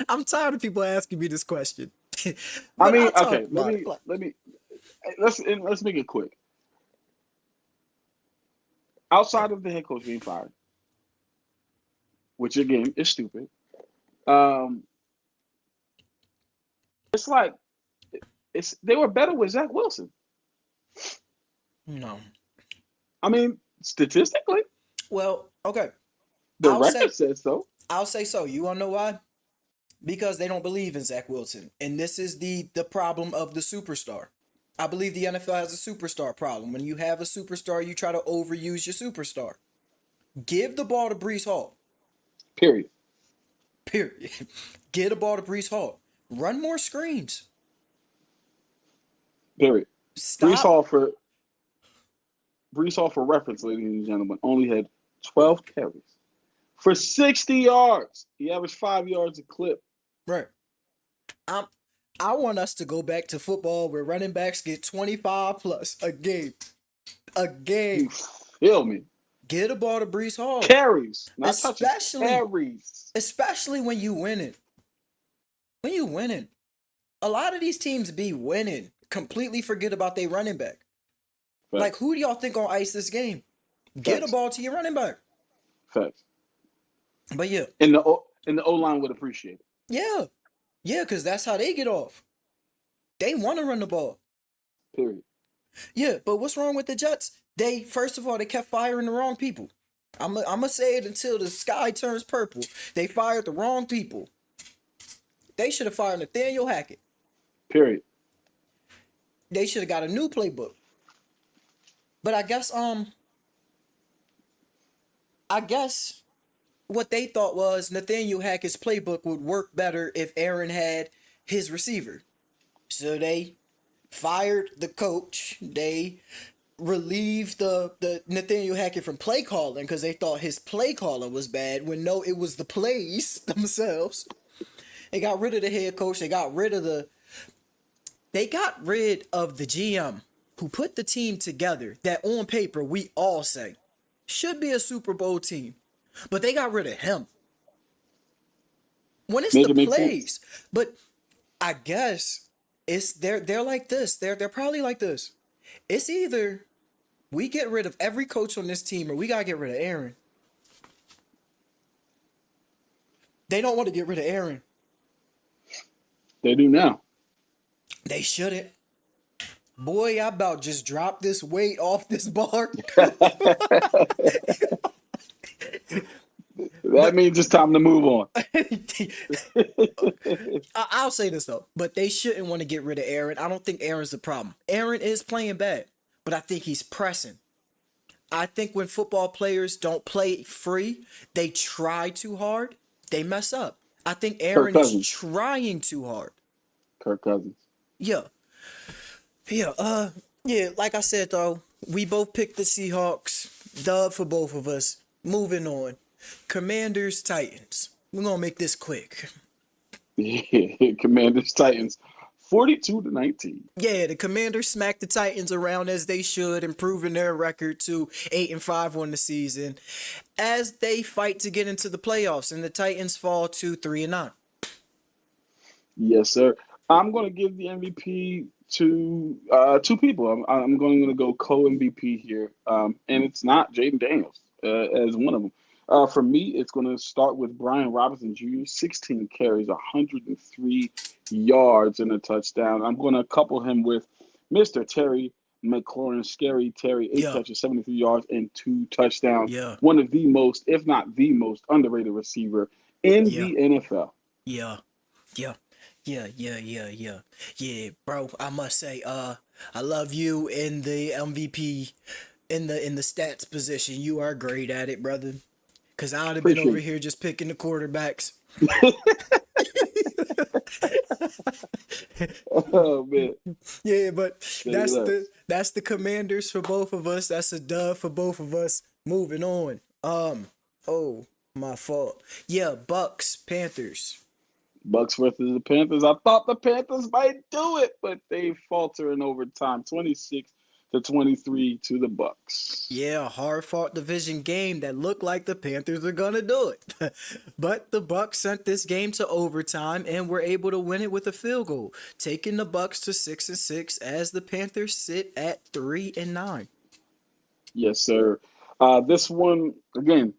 I'm tired of people asking me this question, I but mean, I'll talk okay, let about it. me let me let's make it quick. Outside of the head coach being fired, which again is stupid, um, it's like they were better with Zach Wilson. No. I mean, statistically, Well, okay. the I'll record say says so. I'll say so. You wanna know why? Because they don't believe in Zach Wilson, and this is the problem of the superstar. I believe the NFL has a superstar problem. When you have a superstar, you try to overuse your superstar. Give the ball to Brees Hall. Period. Period. Get the ball to Brees Hall. Run more screens. Period. Brees Stop. Hall for Brees Hall for reference, ladies and gentlemen, only had 12 carries for 60 yards. He averaged 5 yards a clip. Right. I'm I want us to go back to football where running backs get 25 plus a game. A You game. feel me? Get a ball to Brees Hall. Carries, not touches. Especially Carries. especially when you winning. When you winning. A lot of these teams be winning. Completely forget about their running back. Like, Facts. who do y'all think gonna ice this game? Get a Facts. ball to your running back. Facts. But yeah. And the O line would appreciate it. Yeah. Yeah, because that's how they get off. They want to run the ball. Period. Yeah, but what's wrong with the Jets? They, first of all, they kept firing the wrong people. I'm going to say it until the sky turns purple. They fired the wrong people. They should have fired Nathaniel Hackett. Period. They should have got a new playbook. But I guess what they thought was Nathaniel Hackett's playbook would work better if Aaron had his receiver. So they fired the coach. They relieved the Nathaniel Hackett from play calling because they thought his play calling was bad when no, it was the plays themselves. They got rid of the head coach. They got rid of the GM who put the team together that on paper we all say should be a Super Bowl team. But they got rid of him. When it's Make the it make sense. plays. But I guess they're like this. They're probably like this. It's either we get rid of every coach on this team or we gotta get rid of Aaron. They don't want to get rid of Aaron. They do now. They shouldn't. Boy, I about just dropped this weight off this bar. That means it's time to move on. I'll say this though, but they shouldn't want to get rid of Aaron. I don't think Aaron's the problem. Aaron is playing bad, but I think he's pressing. I think when football players don't play free, they try too hard, they mess up. I think Kirk Aaron is Cousins. trying too hard. Kirk Cousins. Yeah. Yeah, like I said though, we both picked the Seahawks. Dub for both of us. Moving on. Commanders, Titans. We're gonna make this quick. Commanders Titans 42-19. Yeah, the Commanders smacked the Titans around as they should, improving their record to 8-5 on the season, as they fight to get into the playoffs, and the Titans fall to 3-9. Yes, sir. I'm going to give the MVP to two people. I'm going to go co-MVP here, and it's not Jaden Daniels as one of them. For me, it's going to start with Brian Robinson Jr., 16 carries, 103 yards, and a touchdown. I'm going to couple him with Mr. Terry McLaurin, Scary Terry, 8 catches, 73 yards, and 2 touchdowns. yeah, One of the most, if not the most, underrated receiver in yeah, the NFL. yeah, yeah, yeah. Yeah, bro, I must say, I love you in the MVP in the stats position. You are great at it, brother. Cause I'd have been over Appreciate here just picking the quarterbacks. it. Oh, man. Yeah, but Say less. that's the Commanders for both of us. That's a dub for both of us. Moving on. Oh, my fault. Yeah, Bucks, Panthers. Bucks versus the Panthers. I thought the Panthers might do it, but they falter in overtime, 26-23 to the Bucks. Yeah, hard fought division game that looked like the Panthers are gonna do it. But the Bucks sent this game to overtime and were able to win it with a field goal, taking the Bucks to 6-6 as the Panthers sit at 3-9. Yes, sir. This one again,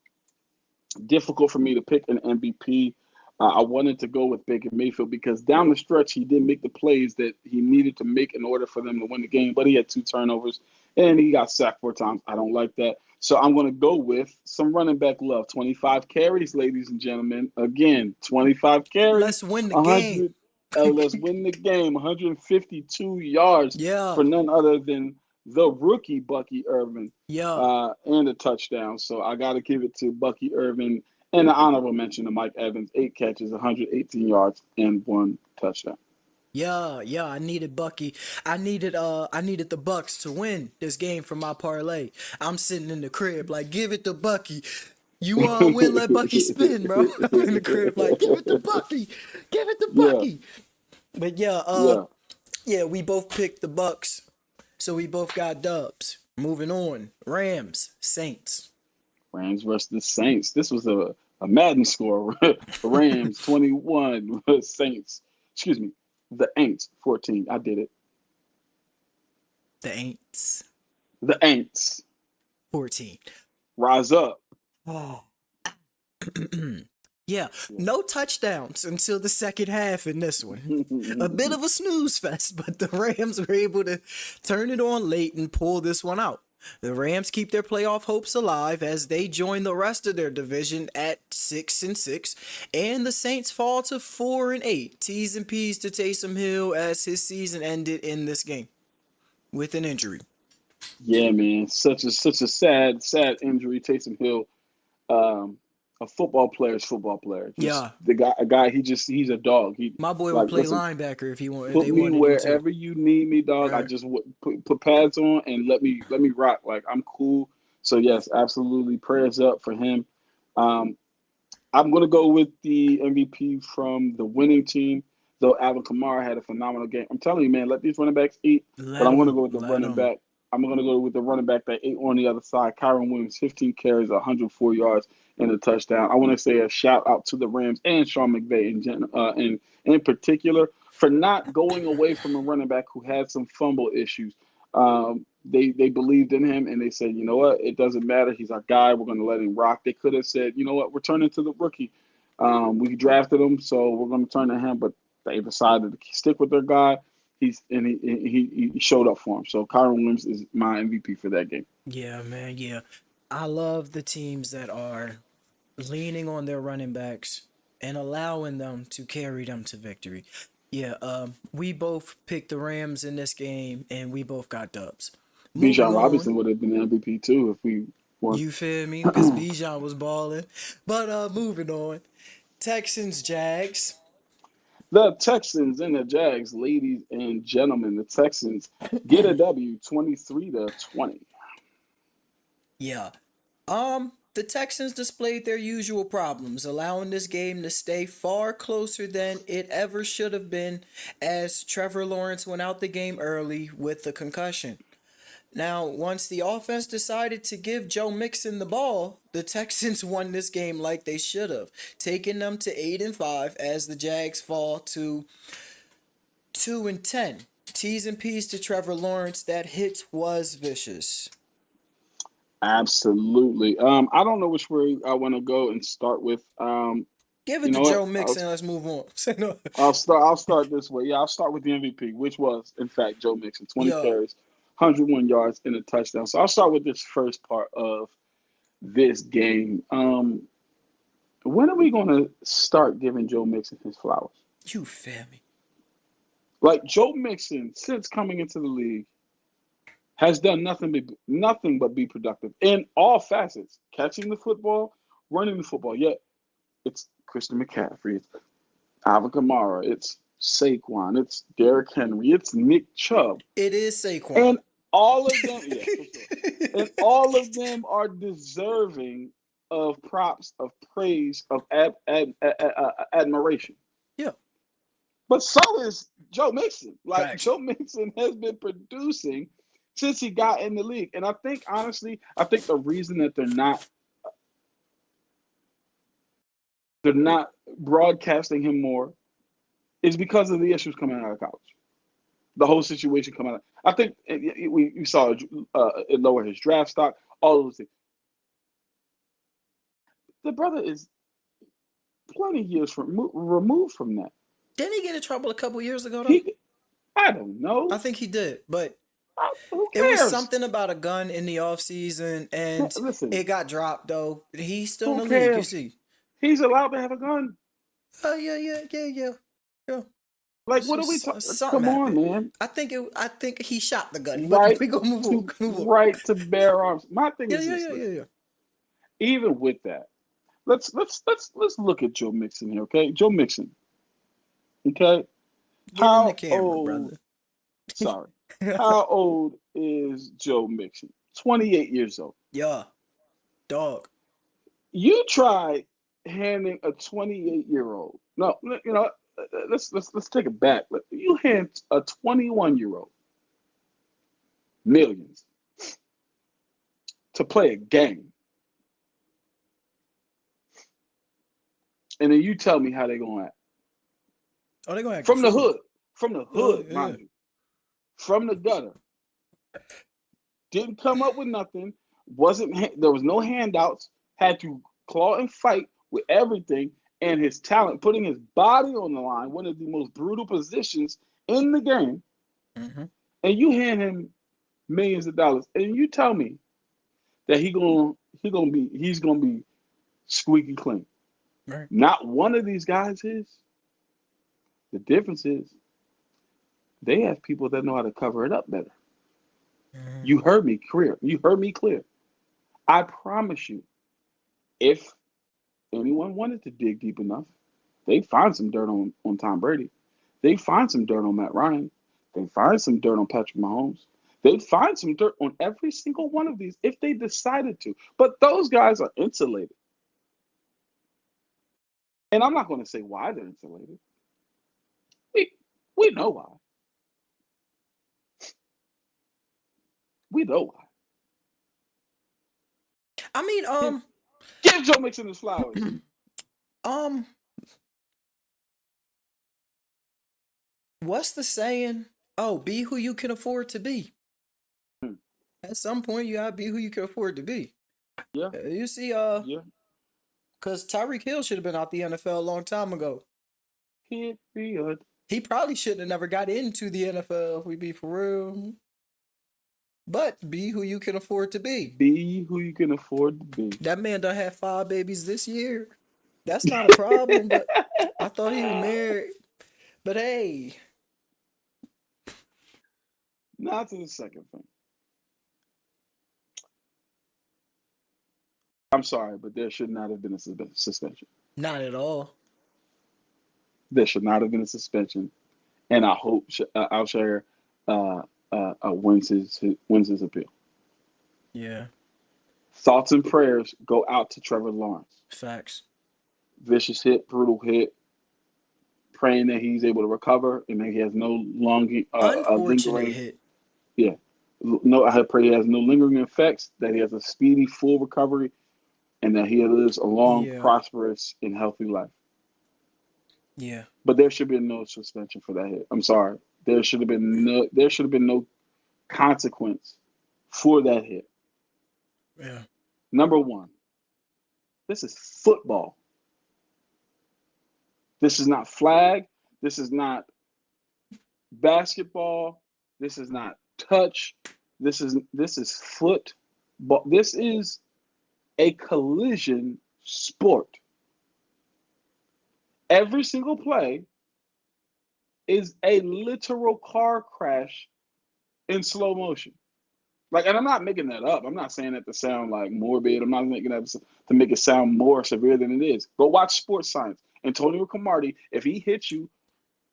difficult for me to pick an MVP. I wanted to go with Baker Mayfield because down the stretch he didn't make the plays that he needed to make in order for them to win the game. But he had 2 turnovers and he got sacked 4 times. I don't like that. So I'm going to go with some running back love. 25 carries, ladies and gentlemen. Again, 25 carries, Let's win the game. 100. Let's win the game. 152 yards Yeah, for none other than the rookie Bucky Irvin, yeah, and a touchdown. So I got to give it to Bucky Irvin and an honorable mention to Mike Evans, 8 catches, 118 yards, and 1 touchdown. yeah. I needed Bucky. I needed the Bucks to win this game for my parlay. I'm sitting in the crib like, give it to Bucky. You want to win? Let Bucky spin, bro. I'm in the crib like, give it to Bucky. Give it to Yeah, Bucky. But yeah, yeah. yeah, we both picked the Bucks, so we both got dubs. Moving on, Rams, Saints. Rams versus the Saints. This was a Madden score. Rams 21, Saints. Excuse me, the Aints 14. I did it. The Aints, The Aints 14. rise up. Oh. Yeah, Yeah. no touchdowns until the second half in this one. A bit of a snooze fest, but the Rams were able to turn it on late and pull this one out. The Rams keep their playoff hopes alive as they join the rest of their division at 6-6, and the Saints fall to 4-8. T's and P's to Taysom Hill as his season ended in this game with an injury. Yeah, man. Such a sad injury. Taysom Hill, um, a football player is football player. Just Yeah, the guy, a guy. He's a dog. He my boy would like play listen. linebacker if Put they me wanted him to. wherever you need me, dog. I Right. just put pads on and let me rock. Like I'm cool. So yes, absolutely. Prayers up for him. Um, I'm gonna go with the MVP from the winning team. Though Alvin Kamara had a phenomenal game. I'm telling you, man, let these running backs eat. But Let I'm gonna him. go with the Let running him. back. I'm gonna go with the running back that ate on the other side. Kyron Williams, 15 carries, 104 yards, and a touchdown. I want to say a shout out to the Rams and Sean McVay in particular for not going away from a running back who had some fumble issues. They believed in him and they said, you know what, it doesn't matter. He's our guy. We're gonna let him rock. They could have said, you know what, we're turning to the rookie. We drafted him, so we're gonna turn to him. But they decided to stick with their guy. He showed up for him. So Kyron Williams is my MVP for that game. Yeah, man. Yeah. I love the teams that are leaning on their running backs and allowing them to carry them to victory. Yeah, we both picked the Rams in this game and we both got dubs. Moving Bijan on, Robinson would have been the MVP too if we won. you feel me? Because Bijan was balling. But moving on. Texans, Jags. The Texans and the Jags, ladies and gentlemen, the Texans get a W, 23-20. Yeah. The Texans displayed their usual problems, allowing this game to stay far closer than it ever should have been as Trevor Lawrence went out the game early with the concussion. Now, once the offense decided to give Joe Mixon the ball, the Texans won this game like they should have, taking them to 8-5 as the Jags fall to 2-10. T's and P's to Trevor Lawrence. That hit was vicious. Absolutely. I don't know which way I want to go and start with. Give You it to know what? Joe Mixon. Let's move on. No. I'll start this way. Yeah, I'll start with the MVP, which was in fact Joe Mixon, 20 Yo, carries, 101 yards, and a touchdown. So I'll start with this first part of this game. When are we gonna start giving Joe Mixon his flowers? you feel me? Like Joe Mixon, since coming into the league, has done nothing but be productive in all facets, catching the football, running the football. Yet it's Christian McCaffrey, it's Alvin Kamara, it's Saquon, it's Derrick Henry, it's Nick Chubb, It is Saquon. and all of them, yeah, for sure, and all of them are deserving of props, of praise, of admiration. Yeah, But so is Joe Mixon. Like facts. Joe Mixon has been producing since he got in the league. And I think honestly, I think the reason that they're not broadcasting him more is because of the issues coming out of college. The whole situation coming out. I think we saw it lower his draft stock, all of those things. The brother is plenty years removed from that. Didn't he get in trouble a couple years ago though? He, I don't I know. think he did, but Who it was cares? something about a gun in the off season, and Listen, it got dropped though. He's still in who the league. You cares? see? He's allowed to have a gun. Oh yeah. Like, what are we talking? Something Come on, happened. man. I think he shot the gun, but Right we gonna move on. Move on. right to bear arms. My thing Yeah, is yeah, this: yeah, yeah, listen, yeah. even with that, let's look at Joe Mixon here, okay? Joe Mixon, okay? Get in the How camera, old? brother. Sorry, how old is Joe Mixon? 28 years old. Yeah, dog. You try handing a 28-year-old. No, you know, let's take it back. You hand a 21-year-old millions to play a game, and then you tell me how they gonna act. Oh, they gonna act a From the fool. hood, from the Oh hood, yeah. mind you, from the gutter. Didn't come up with nothing. There was no handouts. Had to claw and fight with everything and his talent, putting his body on the line, one of the most brutal positions in the game. Mm-hmm. And you hand him millions of dollars, and you tell me that he's gonna be squeaky clean. Right. Not one of these guys is. The difference is they have people that know how to cover it up better. Mm-hmm. You heard me clear. You heard me clear. I promise you, if anyone wanted to dig deep enough, they'd find some dirt on Tom Brady. They'd find some dirt on Matt Ryan. They'd find some dirt on Patrick Mahomes. They'd find some dirt on every single one of these if they decided to. But those guys are insulated. And I'm not going to say why they're insulated. We, we know why. We know why. I mean, Give, give Joe Mixon his flowers. um, what's the saying? Oh, be who you can afford to be. Hmm. At some point, you gotta be who you can afford to be. Yeah, You see, yeah. because Tyreek Hill should have been out the NFL a long time ago. Period. He probably shouldn't have never got into the NFL, if we be for real. But be who you can afford to be. Be who you can afford to be. That man done had 5 babies this year. That's not a problem, but I thought he was married. But hey, Now to the second thing. I'm sorry, but there should not have been a suspension. not at all. There should not have been a suspension, and I hope Alshire wins his appeal. Yeah, Thoughts and prayers go out to Trevor Lawrence. facts. Vicious hit, brutal hit. Praying that he's able to recover and that he has no Unfortunate lingering. hit. Yeah, no. I pray he has no lingering effects. That he has a speedy, full recovery, and that he lives a long, Yeah, prosperous, and healthy life. yeah, But there should be no suspension for that hit. I'm sorry. There should have been no consequence for that hit. yeah. Number one, this is football. This is not flag. This is not basketball. This is not touch. This is football. This is a collision sport. Every single play is a literal car crash in slow motion. Like, and I'm not making that up. I'm not saying that to sound like morbid. I'm not making that to make it sound more severe than it is. Go watch sports science. Antonio Cromartie, if he hits you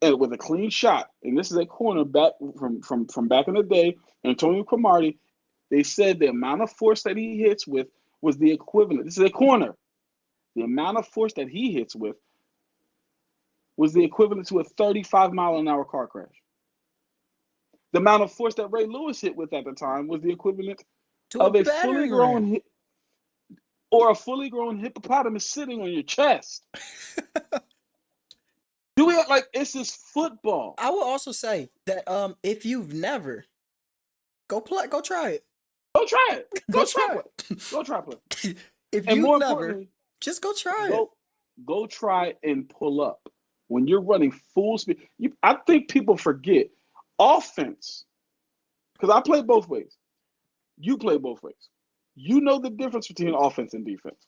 with a clean shot, and this is a corner back from back in the day, Antonio Cromartie, they said the amount of force that he hits with was the equivalent. This is a corner. The amount of force that he hits with was the equivalent to a 35-mile-an-hour car crash. The amount of force that Ray Lewis hit with at the time was the equivalent To a of a fully battering ram. grown or a fully grown hippopotamus sitting on your chest. Do we like it's just football? I will also say that if you've never go try it. Go try it. Go try it. Go try play. If And you've more never, importantly, just go try it. go try and pull up when you're running full speed. I think people forget offense because I play both ways. You play both ways. You know the difference between offense and defense.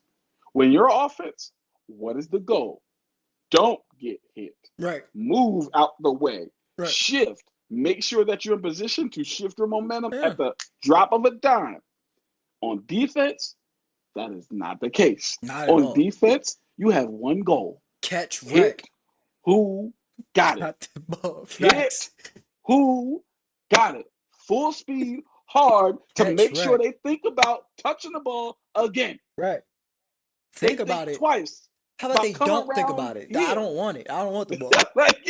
When you're offense, what is the goal? Don't get hit. Right. Move out the way. Right. Shift. Make sure that you're in position to shift your momentum at the drop of a dime. On defense, that is not the case. Not at On all. defense, you have one goal. Catch Hit wreck. who got it. Got the ball. Hit who got it. Full speed, hard to Catch make sure wreck. they think about touching the ball again. Right. They Think about it twice. How about they coming don't think around about it? here. I don't want it. I don't want the ball. like,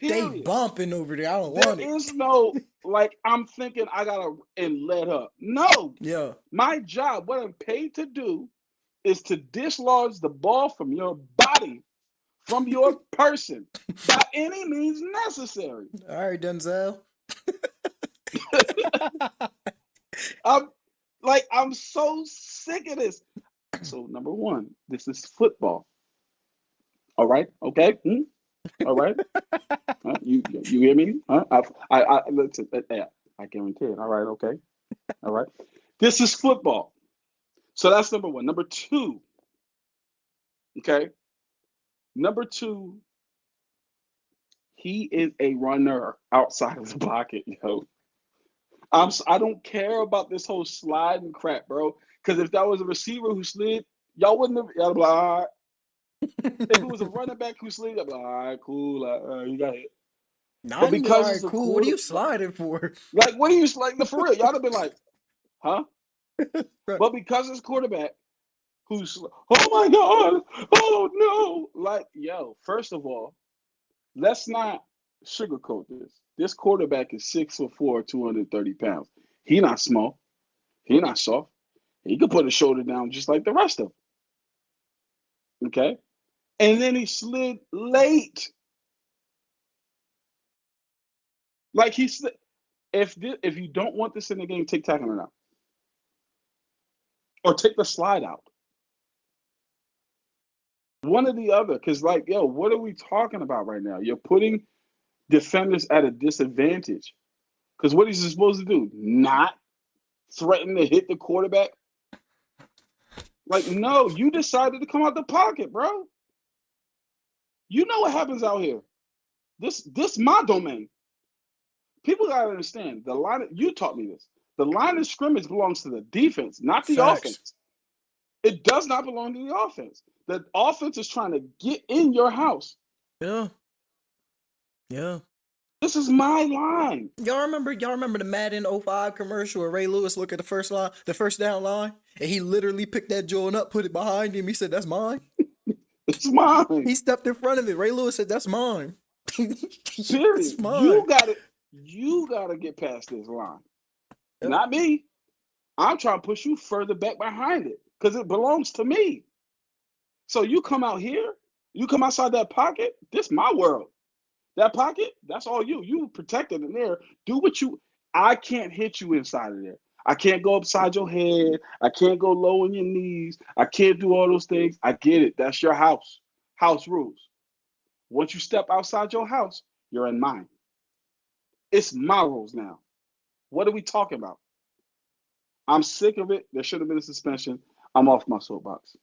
They period. bumping over there. I don't There want it. is no, like, I'm thinking I gotta and let up. No. Yeah. My job, what I'm paid to do, is to dislodge the ball from your body, from your person, by any means necessary. All right, Denzel. I'm so sick of this. So number one, this is football. All right, okay. All right. You hear me? I listen. I guarantee it. All right, okay. All right. This is football. So that's number one. Number two. Okay. Number two. He is a runner outside of the pocket, yo. I don't care about this whole sliding crap, bro. Because if that was a receiver who slid, y'all wouldn't have. Y'all be like, all right. If it was a running back who slid, I'd be like, all right, cool. You got it. But because all right, cool. What are you sliding for? Like, what are you like? For real, y'all have been like, huh? Right. But because it's quarterback who's, oh my god, oh no, like, yo. First of all, let's not sugarcoat this. This quarterback is 6'4", 230 pounds. He not small. He not soft. He could put his shoulder down just like the rest of them. Okay, and then he slid late. Like he slid. If you don't want this in the game, take tackling out, or take the slide out. One or the other, because like, yo, what are we talking about right now? You're putting defenders at a disadvantage. Because what is he supposed to do? Not threaten to hit the quarterback? Like, no, you decided to come out the pocket, bro. You know what happens out here. This my domain. People gotta understand the line. You taught me this. The line of scrimmage belongs to the defense, not the offense. It does not belong to the offense. The offense is trying to get in your house. Yeah. Yeah. This is my line. Y'all remember the Madden 05 commercial where Ray Lewis looked at the first down line, and he literally picked that joint up, put it behind him. He said, "That's mine." It's mine. He stepped in front of it. Ray Lewis said, "That's mine." Period. You gotta get past this line. Yep. Not me. I'm trying to push you further back behind it because it belongs to me. So you come out here, you come outside that pocket. This my world. That pocket, that's all you. You protected in there. Do what you. I can't hit you inside of there. I can't go upside your head. I can't go low on your knees. I can't do all those things. I get it. That's your house. House rules. Once you step outside your house, you're in mine. It's my rules now. What are we talking about? I'm sick of it. There should have been a suspension. I'm off my soapbox.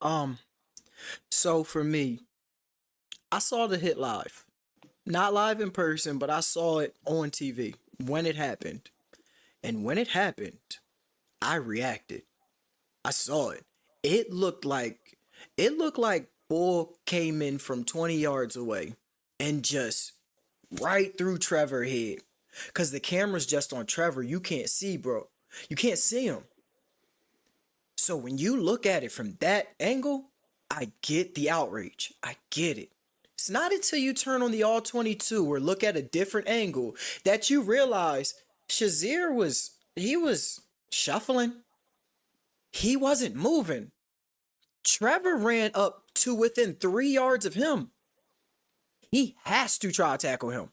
Um, so for me, I saw the hit live. Not live in person, but I saw it on TV when it happened. And when it happened, I reacted. I saw it. It looked like it looked like Bull came in from 20 yards away and just right through Trevor's head. Cause the camera's just on Trevor. You can't see, bro. You can't see him. So when you look at it from that angle, I get the outrage. I get it. It's not until you turn on the all 22 or look at a different angle that you realize Shazier was shuffling. He wasn't moving. Trevor ran up to within 3 yards of him. He has to try to tackle him.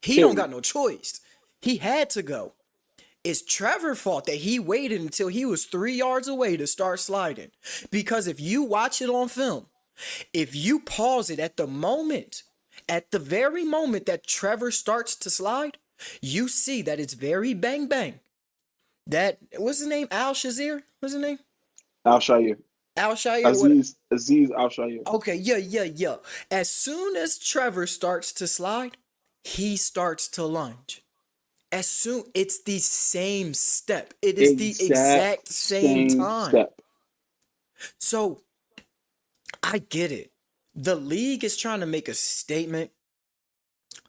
He don't Period. got no choice. He had to go. It's Trevor's fault that he waited until he was 3 yards away to start sliding. Because if you watch it on film, if you pause it at the very moment that Trevor starts to slide, you see that it's very bang bang. That, what's his name? Al Shazier? What's his name? Al Shire. Al Shire? What? Aziz Al Shire. Okay, yeah. As soon as Trevor starts to slide, he starts to lunge. As soon, it's the same step. It is the exact same Same time. step. So I get it. The league is trying to make a statement.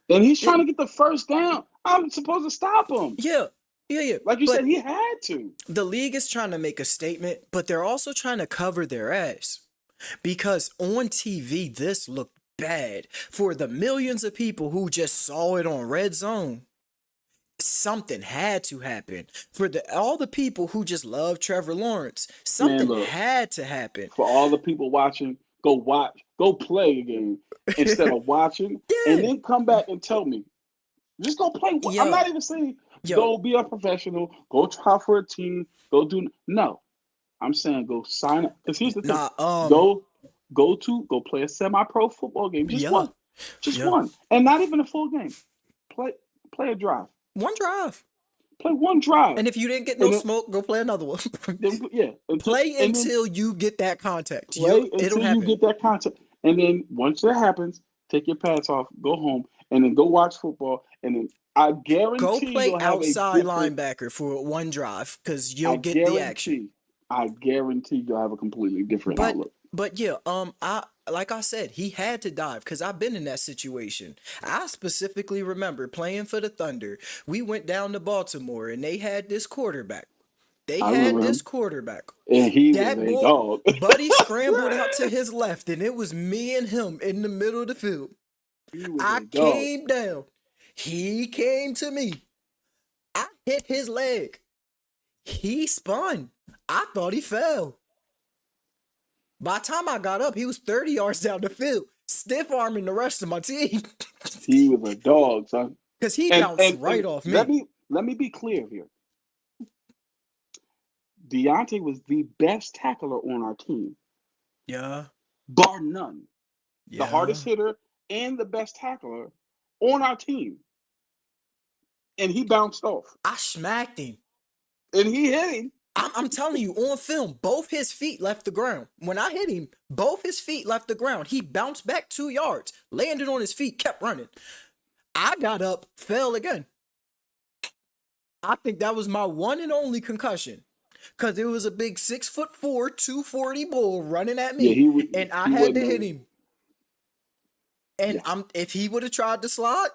And he's trying to get the first down. I'm supposed to stop him. Yeah. Like you But said, he had to. the league is trying to make a statement, but they're also trying to cover their ass. Because on TV, this looked bad for the millions of people who just saw it on Red Zone. Something had to happen. For all the people who just love Trevor Lawrence, something look, had to happen. For all the people watching, go play a game instead of watching, and then come back and tell me. Just go play. I'm not even saying go be a professional, go try for a team, no. I'm saying go sign up. Because here's the thing. Go play a semi-pro football game. Just one. Just one. And not even a full game. Play a drive. One drive. Play one drive. And if you didn't get no smoke, go play another one. Play until you get that contact. Until you get that contact. And then once that happens, take your pads off, go home, and then go watch football. And then I guarantee go play you'll have outside linebacker for one drive because you'll get the action. I guarantee you'll have a completely different outlook. But yeah, like I said, he had to dive because I've been in that situation. I specifically remember playing for the Thunder. We went down to Baltimore and they had this quarterback. And he was a dog. Buddy scrambled out to his left, and it was me and him in the middle of the field. I came down. He came to me. I hit his leg. He spun. I thought he fell. By the time I got up, he was 30 yards down the field, stiff arming the rest of my team. He was a dog, son. Because he bounced right off me. Let me be clear here. Dyante was the best tackler on our team. Yeah. Bar none. Yeah. The hardest hitter and the best tackler on our team. And he bounced off. I smacked him. And he hit him. I'm telling you, on film, both his feet left the ground. When I hit him, both his feet left the ground. He bounced back 2 yards, landed on his feet, kept running. I got up, fell again. I think that was my one and only concussion. Because it was a big 6'4", 240 bull running at me. And I had to hit him. And if he would have tried to slide,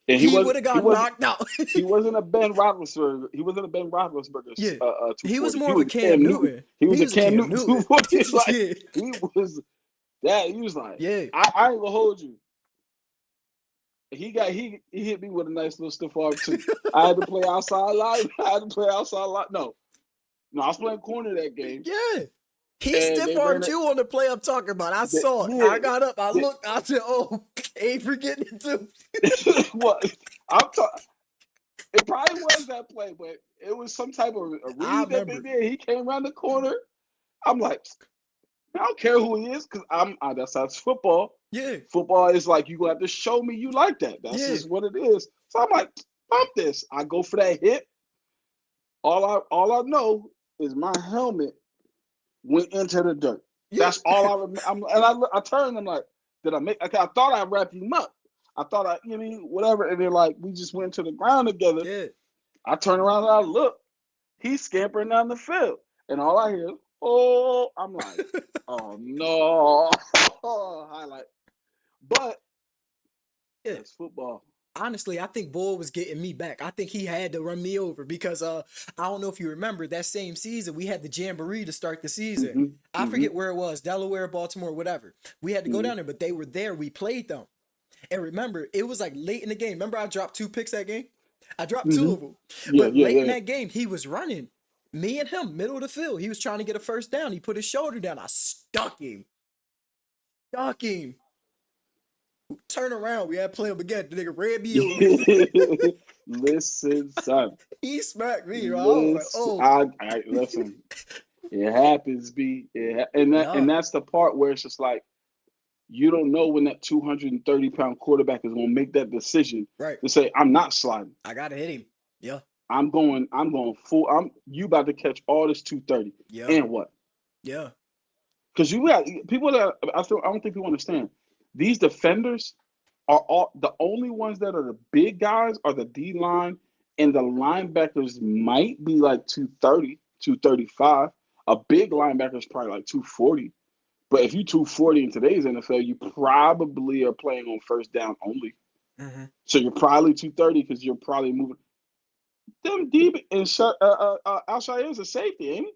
he would have got knocked out. He wasn't a Ben Roethlisberger. He wasn't a Ben Roethlisberger. He was more of a Cam Newton. He was a Cam Newton. He was that. He was like, I ain't gonna hold you. He hit me with a nice little stiff arm too. I had to play outside line. No, I was playing corner that game. Yeah. He stiff-armed you on the play I'm talking about. I saw it. I got up. I looked. I said, "Oh, Avery getting it too." What? It probably was that play, but it was some type of a read that they did. He came around the corner. I'm like, I don't care who he is because that's football. Yeah. Football is like you gonna have to show me you like that. That's Yeah. just what it is. So I'm like, bump this. I go for that hit. All I know is my helmet went into the dirt. Yeah. That's all I remember. I turned. I'm like, did I make? Okay, I thought I wrapped him up. I thought whatever. And they're like, we just went to the ground together. Yeah. I turn around and I look. He's scampering down the field, and all I hear, oh, I'm like, oh no, highlight. But Yeah. that's football. Honestly, I think Bull was getting me back. I think he had to run me over because I don't know if you remember that same season we had the jamboree to start the season. Mm-hmm, I mm-hmm, forget where it was, Delaware, Baltimore, whatever. We had to go mm-hmm, down there, but they were there. We played them. And remember, it was like late in the game. Remember I dropped 2 picks that game? I dropped 2 mm-hmm. of them. Yeah, But yeah, late in yeah. that game, he was running. Me and him, middle of the field. He was trying to get a first down. He put his shoulder down. I stuck him. Stuck him. Turn around. We had to play him again. The nigga ran me over. Listen, son. He smacked me, bro. I was like, Listen, oh. I listen. It happens, B. And Yeah. that's the part where it's just like you don't know when that 230-pound quarterback is going to make that decision Right. to say, I'm not sliding. I gotta hit him. Yeah. I'm going full. You about to catch all this 230. Yeah. And what? Yeah. Because you got people that I don't think people understand. These defenders are all the only ones that are the big guys are the D line, and the linebackers might be like 230, 235. A big linebacker is probably like 240. But if you 240 in today's NFL, you probably are playing on first down only. Mm-hmm. So you're probably 230 because you're probably moving. Them deep and Alshire is a safety, ain't he?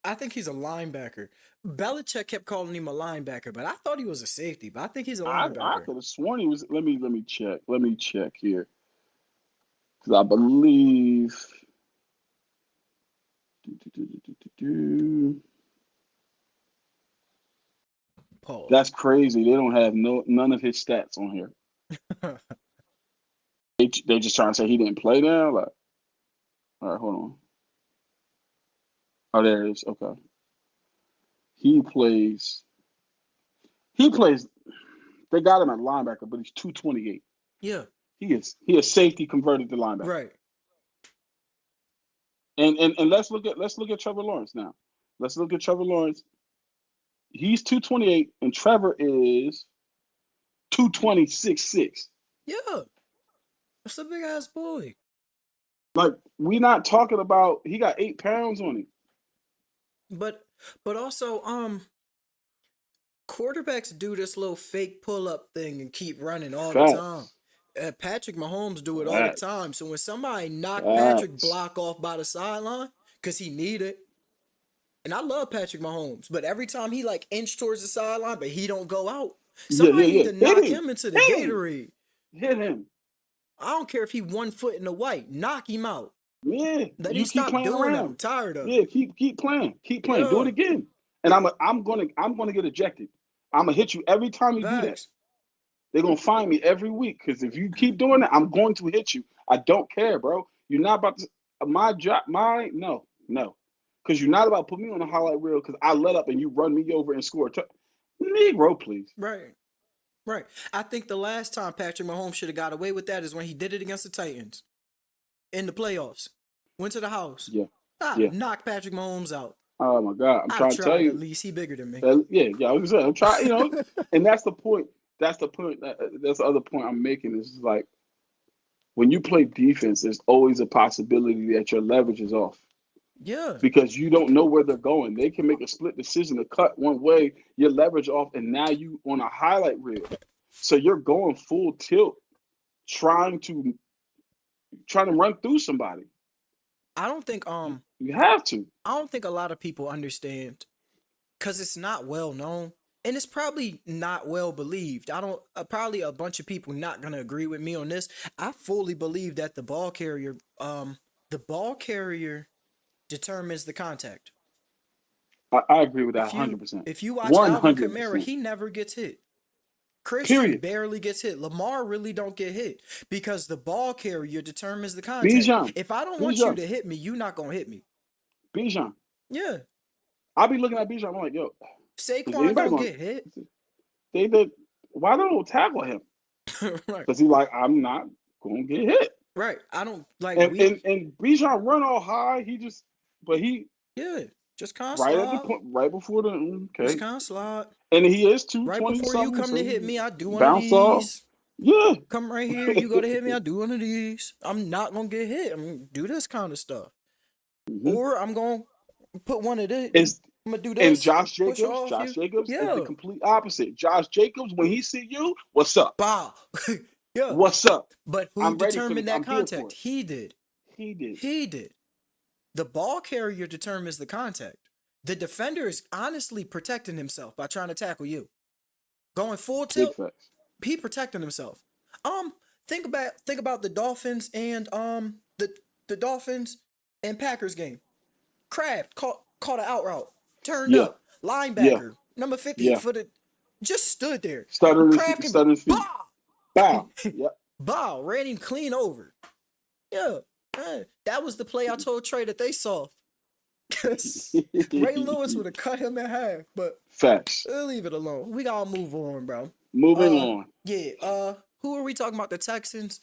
I think he's a linebacker. Belichick kept calling him a linebacker, but I thought he was a safety. But I think he's a I linebacker. could have sworn he was. Let me check. Let me check here because I believe. Pause. That's crazy. They don't have none of his stats on here. They just trying to say he didn't play there. Like, all right, hold on. Oh, there it is. Okay, he plays. He plays. They got him at linebacker, but he's 228. Yeah. He is safety converted to linebacker. Right. And let's look at Trevor Lawrence now. Let's look at Trevor Lawrence. He's 228 and Trevor is 226.6. Yeah. That's a big ass boy. Like we not talking about he got 8 pounds on him. But also quarterbacks do this little fake pull up thing and keep running all the time. Facts. Patrick Mahomes do it all the Facts. time. So when somebody knock Patrick Facts. block off by the sideline because he need it, and I love Patrick Mahomes, but every time he like inch towards the sideline, but he don't go out, somebody need to knock him into the Gatorade. Hit him. I don't care if he 1 foot in the white, knock him out. Yeah. Let You him keep stop playing doing that. around. I'm tired of Yeah, it. keep playing. Keep playing. Do Yeah. it again. And I'm gonna get ejected. I'm gonna hit you every time you do that. Facts. They're gonna find me every week because if you keep doing that, I'm going to hit you. I don't care, bro. You're not about to my job. No. Because you're not about to put me on a highlight reel because I let up and you run me over and score. Negro, please. Right. Right. I think the last time Patrick Mahomes should have got away with that is when he did it against the Titans in the playoffs. Went to the house. Yeah. I'd have knocked Patrick Mahomes out. Oh my God, I'm I'd trying to tell tried you. at least. He bigger than me. Yeah. I was saying, I'm trying. And that's the point. That's the point. That's the other point I'm making. Is like when you play defense, there's always a possibility that your leverage is off. Yeah. Because you don't know where they're going. They can make a split decision to cut one way, your leverage off, and now you on a highlight reel. So you're going full tilt, trying to run through somebody. I don't think You have to. I don't think a lot of people understand because it's not well known and it's probably not well believed. I don't probably a bunch of people not gonna agree with me on this. I fully believe that the ball carrier determines the contact. I agree with that 100%. If you watch Alvin Kamara, 100%. he never gets hit. Christian Period. barely gets hit. Lamar really don't get hit because the ball carrier determines the contact. Bijan. If I don't want you to hit me, you're not gonna hit me. Bijan. Yeah. I'll be looking at Bijan. I'm like, yo, Saquon don't get hit. They did. why don't tackle him? Right, Because he like, I'm not gonna get hit. right. I don't like And we. and and Bijan run all high. But he Yeah, just kind of right at the slide, point, right before the just okay, kind of slide. and he is Right 220 before you something, come to so hit he me, I do one of bounce off. these. Yeah. Come right here, you go to hit me, I do one of these. I'm not gonna get hit. I'm gonna do this kind of stuff, hmm or I'm gonna put one of this. It's I'm gonna do and this, push off Josh you. Jacobs is the Yeah, complete opposite. Josh Jacobs, when he see you, what's up? bow. Yeah, What's up? but who I'm ready for determined this. that I'm here for contact? it. He did. He did. He did. The ball carrier determines the contact. The defender is honestly protecting himself by trying to tackle you. Going full Big tilt, facts. he protecting himself. Um, think about the Dolphins and the Dolphins and Packers game. Kraft caught an out route, turned Yeah. up, Yeah. linebacker number 50 Yeah. for the just stood there. Kraft can Stuttering his feet. bow, Bow. Yep. bow, ran him clean over. Yeah, that was the play I told Trey that they saw. Ray Lewis would have cut him in half, but Facts. we'll leave it alone. We gotta move on, bro. Moving on. Yeah. Who are we talking about? The Texans.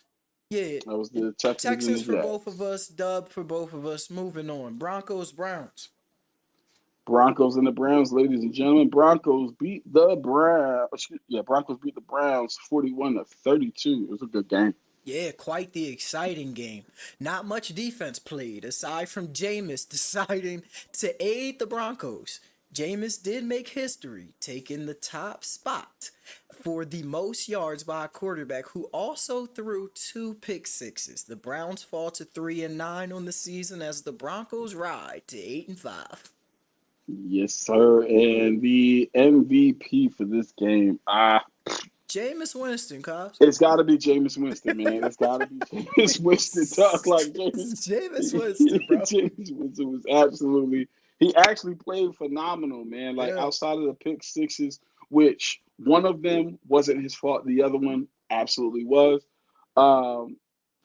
Yeah, That was the Texans and Texans the for both of Jags. us. Dub for both of us. Moving on. Broncos, Browns. Broncos and the Browns, ladies and gentlemen. Broncos beat the Browns. Yeah, Broncos beat the Browns 41-32. It was a good game. Yeah, quite the exciting game. Not much defense played aside from Jameis deciding to aid the Broncos. Jameis did make history, taking the top spot for the most yards by a quarterback who also threw 2 pick sixes. The Browns fall to 3-9 on the season as the Broncos ride to 8-5. Yes, sir. And the MVP for this game, Jameis Winston, cuz. it's got to be Jameis Winston, man. It's got to be Jameis Winston. Talk like Jameis. Jameis Winston, bro. Jameis Winston was absolutely. He actually played phenomenal, man. Like Yeah. outside of the pick sixes, which one of them wasn't his fault, the other one absolutely was. Um,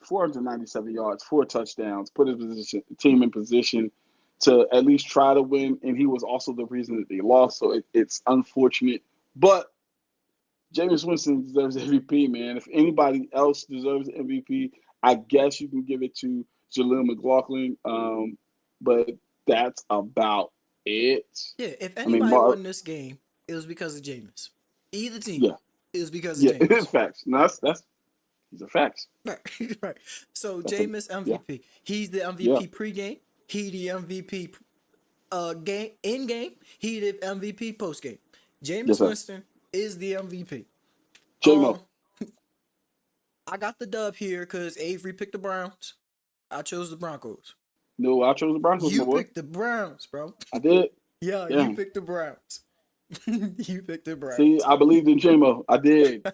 497 yards, 4 touchdowns, put his team in position to at least try to win, and he was also the reason that they lost. So it's unfortunate, but Jameis Winston deserves MVP, man. If anybody else deserves MVP, I guess you can give it to Jaleel McLaughlin. But that's about it. Yeah, if I mean, anybody won this game, it was because of Jameis. Either team, yeah, it was because of yeah, it's Jameis. facts. No, that's these are facts. Right, right. So That's a Jameis yeah, MVP. He's the yeah. MVP pregame. He the MVP game in game. He the MVP post game. Yes, Jameis sir. Winston is the MVP. J-Mo. Um, I got the dub here because Avery picked the Browns. I chose the Broncos. No, I chose the Broncos, my You boy. picked the Browns, bro. I did. Yeah, you Yeah. picked the Browns. You picked the See, Browns. I believed in J-Mo. I did.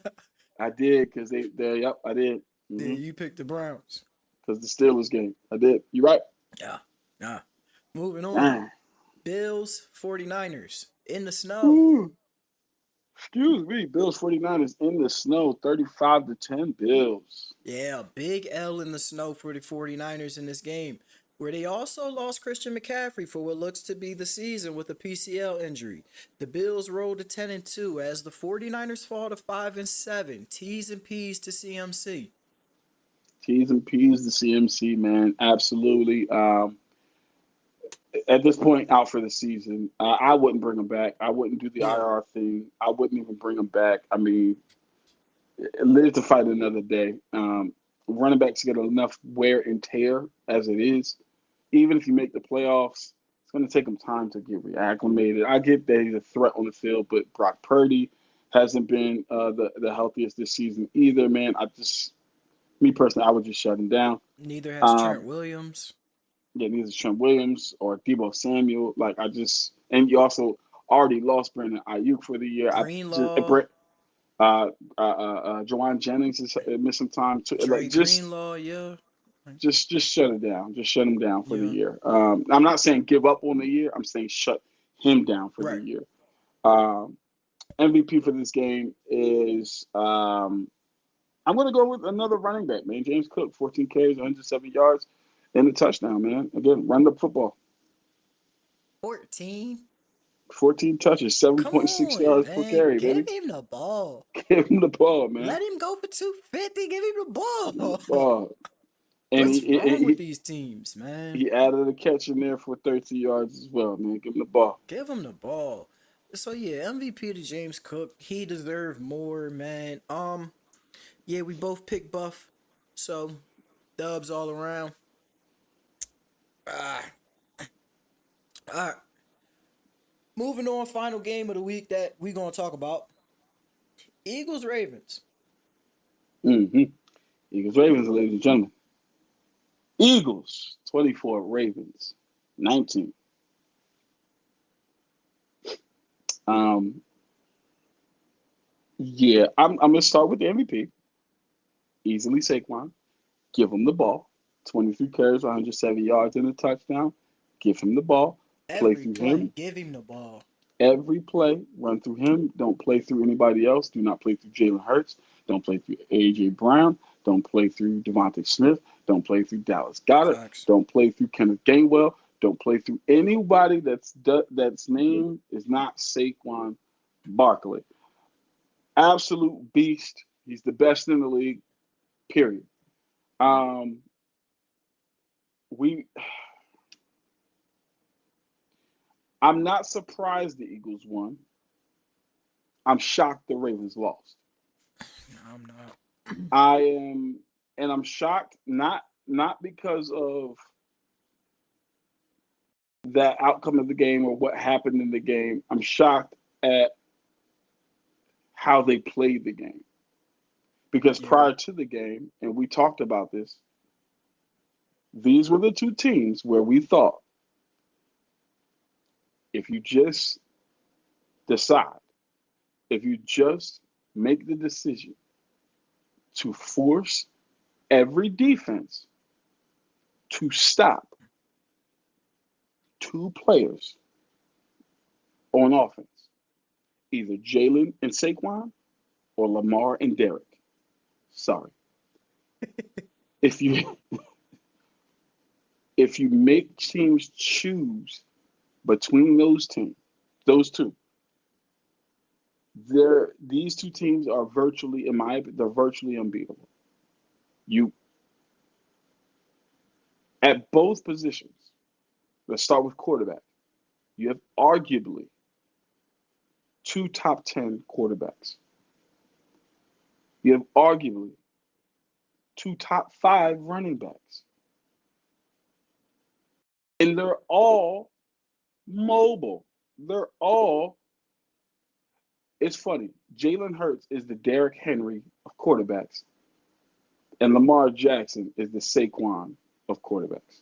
I did because yep, I did. Yeah, Mm-hmm. you picked the Browns. Because the Steelers game. I did. You right? Yeah. Yeah. Moving on. Man. Bills 49ers in the snow. Ooh. Excuse me. Bills 49ers in the snow, 35-10 Bills. Yeah, big L in the snow for the 49ers in this game, where they also lost Christian McCaffrey for what looks to be the season with a PCL injury. The Bills rolled to 10-2 as the 49ers fall to 5-7. T's and P's to CMC. T's and P's to CMC, man. Absolutely. At this point, out for the season. I wouldn't bring him back. I wouldn't do the Yeah. IR thing. I wouldn't even bring him back. I mean, live to fight another day. Running backs get enough wear and tear as it is. Even if you make the playoffs, it's going to take them time to get reacclimated. I get that he's a threat on the field, but Brock Purdy hasn't been the healthiest this season either, man. Me personally, I would just shut him down. Neither has Trent Um, Williams. yeah, neither Trent Williams or Debo Samuel. And you also already lost Brandon Ayuk for the year. Greenlaw. Jawan Jennings is missing time too. Trey Greenlaw, yeah. Just shut it down. Just shut him down for the Yeah. year. I'm not saying give up on the year. I'm saying shut him down for the Right. year. MVP for this game is I'm going to go with another running back, man. James Cook, 14 carries, 107 yards, and a touchdown, man. Again, run the football. 14. 14 touches, Come 7.6 on, yards per man. carry, Give baby. him the ball. Give him the ball, man. Let him go for 250. Give him the Give him the ball. ball. And What's wrong with he, these teams, man? he added a catch in there for 13 yards as well, man. Give him the ball. Give him the ball. So yeah, MVP to James Cook. He deserved more, man. Yeah, we both picked Buff. So dubs all around. Ah, all right. Moving on, final game of the week that we gonna talk about. Eagles Ravens. Mm-hmm. Eagles, Ravens, ladies and gentlemen. Eagles, 24, Ravens, 19. Um, yeah, I'm going to start with the MVP. Easily Saquon. Give him the ball. 23 carries, 107 yards, and a touchdown. Give him the ball. Play Every through play, him. give him the ball. Every play, run through him. Don't play through anybody else. Do not play through Jalen Hurts. Don't play through A.J. Brown. Don't play through Devontae Smith. Don't play through Dallas Goedert. Facts. Don't play through Kenneth Gainwell. Don't play through anybody that's name is not Saquon Barkley. Absolute beast. He's the best in the league. Period. Um, we. I'm not surprised the Eagles won. I'm shocked the Ravens lost. No, I'm not. I am, and I'm shocked not because of that outcome of the game or what happened in the game. I'm shocked at how they played the game because Yeah. prior to the game, and we talked about this, these were the two teams where we thought if you just decide, if you just make the decision to force every defense to stop two players on offense, either Jalen and Saquon or Lamar and Derek. Sorry. If you if you make teams choose between those two, these two teams are virtually, they're virtually unbeatable. You at both positions. Let's start with quarterback. You have arguably two top 10 quarterbacks. You have arguably two top 5 running backs. And they're all mobile. They're all, it's funny. Jalen Hurts is the Derrick Henry of quarterbacks, and Lamar Jackson is the Saquon of quarterbacks.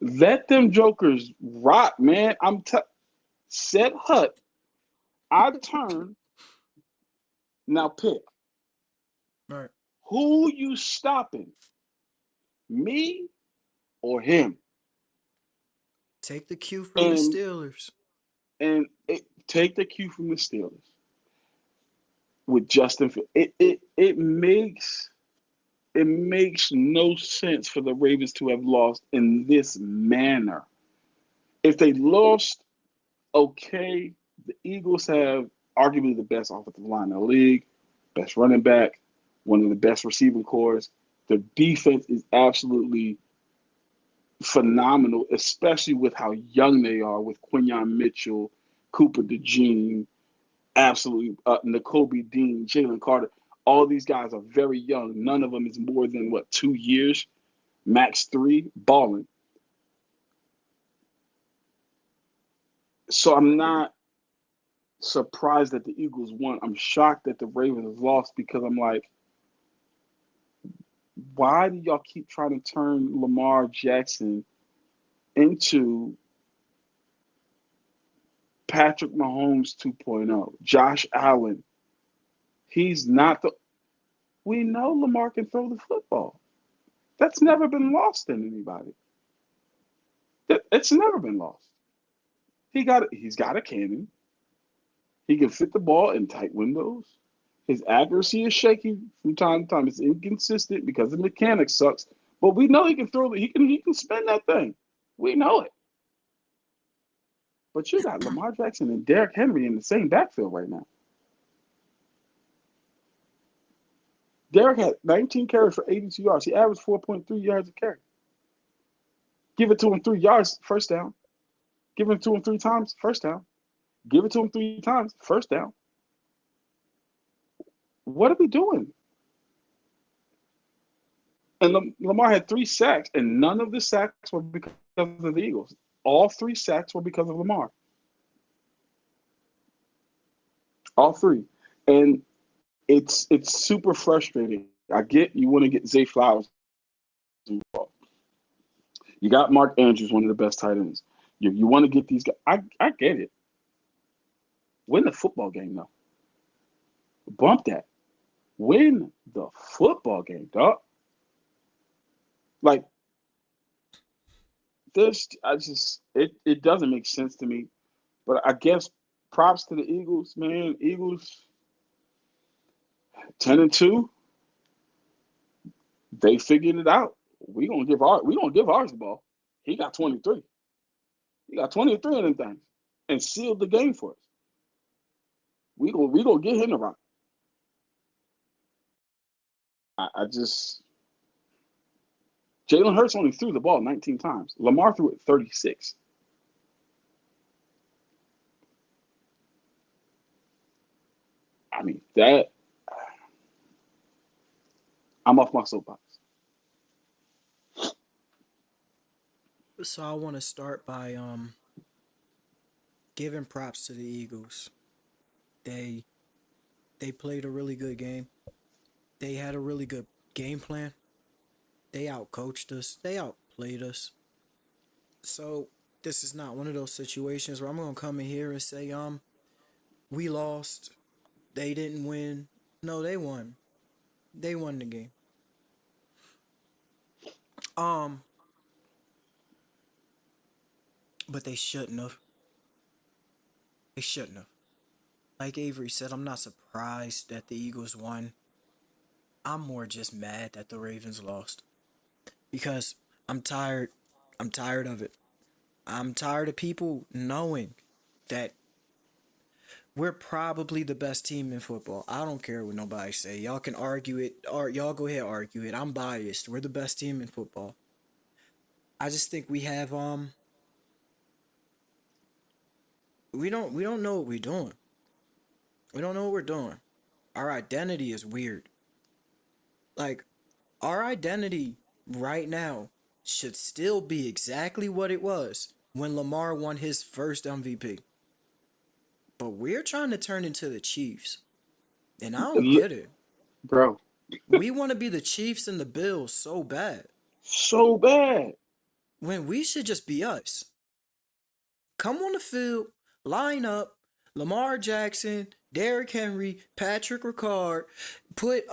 Let them jokers rock, man. Set Hut. I turn. Now pick. Right. Who you stopping? Me or him? Take the cue from the And Steelers. take the cue from the Steelers with Justin Fields. It makes no sense for the Ravens to have lost in this manner. If they lost, okay, the Eagles have arguably the best offensive line in the league, best running back, one of the best receiving cores. Their defense is absolutely phenomenal, especially with how young they are with Quinyon Mitchell, Cooper DeJean, absolutely N'Kobe Dean, Jalen Carter. All these guys are very young. None of them is more than 2 years, max 3, balling. So I'm not surprised that the Eagles won. I'm shocked that the Ravens lost because I'm like, why do y'all keep trying to turn Lamar Jackson into Patrick Mahomes 2.0? Josh Allen, he's not the. We know Lamar can throw the football. That's never been lost in anybody. It's never been lost. He's got a cannon. He can fit the ball in tight windows. His accuracy is shaky from time to time. It's inconsistent because the mechanics sucks. But we know he can throw. He can spin that thing. We know it. But you got Lamar Jackson and Derrick Henry in the same backfield right now. Derrick had 19 carries for 82 yards. He averaged 4.3 yards a carry. Give it to him 3 yards, first down. Give it to him 3 times, first down. Give it to him 3 times, first down. What are we doing? And Lamar had 3 sacks, and none of the sacks were because of the Eagles. All 3 sacks were because of Lamar. All three. And it's super frustrating. I get you want to get Zay Flowers involved. You got Mark Andrews, one of the best tight ends. You want to get these guys. I get it. Win the football game, though. Bump that. Win the football game, dog. Like, this, it doesn't make sense to me. But I guess props to the Eagles, man. Eagles 10-2. They figured it out. We gonna give ours the ball. He got 23. He got 23 of them things and sealed the game for us. We gonna get him the rock. I just Jalen Hurts only threw the ball 19 times. Lamar threw it 36. I mean, that I'm off my soapbox. So I want to start by giving props to the Eagles. They they played a really good game. They had a really good game plan. They outcoached us. They outplayed us. So this is not one of those situations where I'm gonna come in here and say, we lost. They didn't win. No, they won. They won the game. Um, but they shouldn't have. They shouldn't have. Like Avery said, I'm not surprised that the Eagles won. I'm more just mad that the Ravens lost. Because I'm tired. I'm tired of it. I'm tired of people knowing that we're probably the best team in football. I don't care what nobody say. Y'all can argue it, or y'all go ahead argue it. I'm biased. We're the best team in football. I just think we have we don't know what we're doing. We don't know what we're doing. Our identity is weird. Like our identity right now should still be exactly what it was when Lamar won his first MVP. But we're trying to turn into the Chiefs. And I don't get it. Bro, We want to be the Chiefs and the Bills so bad. so bad. When we should just be us. Come on the field, line up, Lamar Jackson, Derrick Henry, Patrick Ricard, put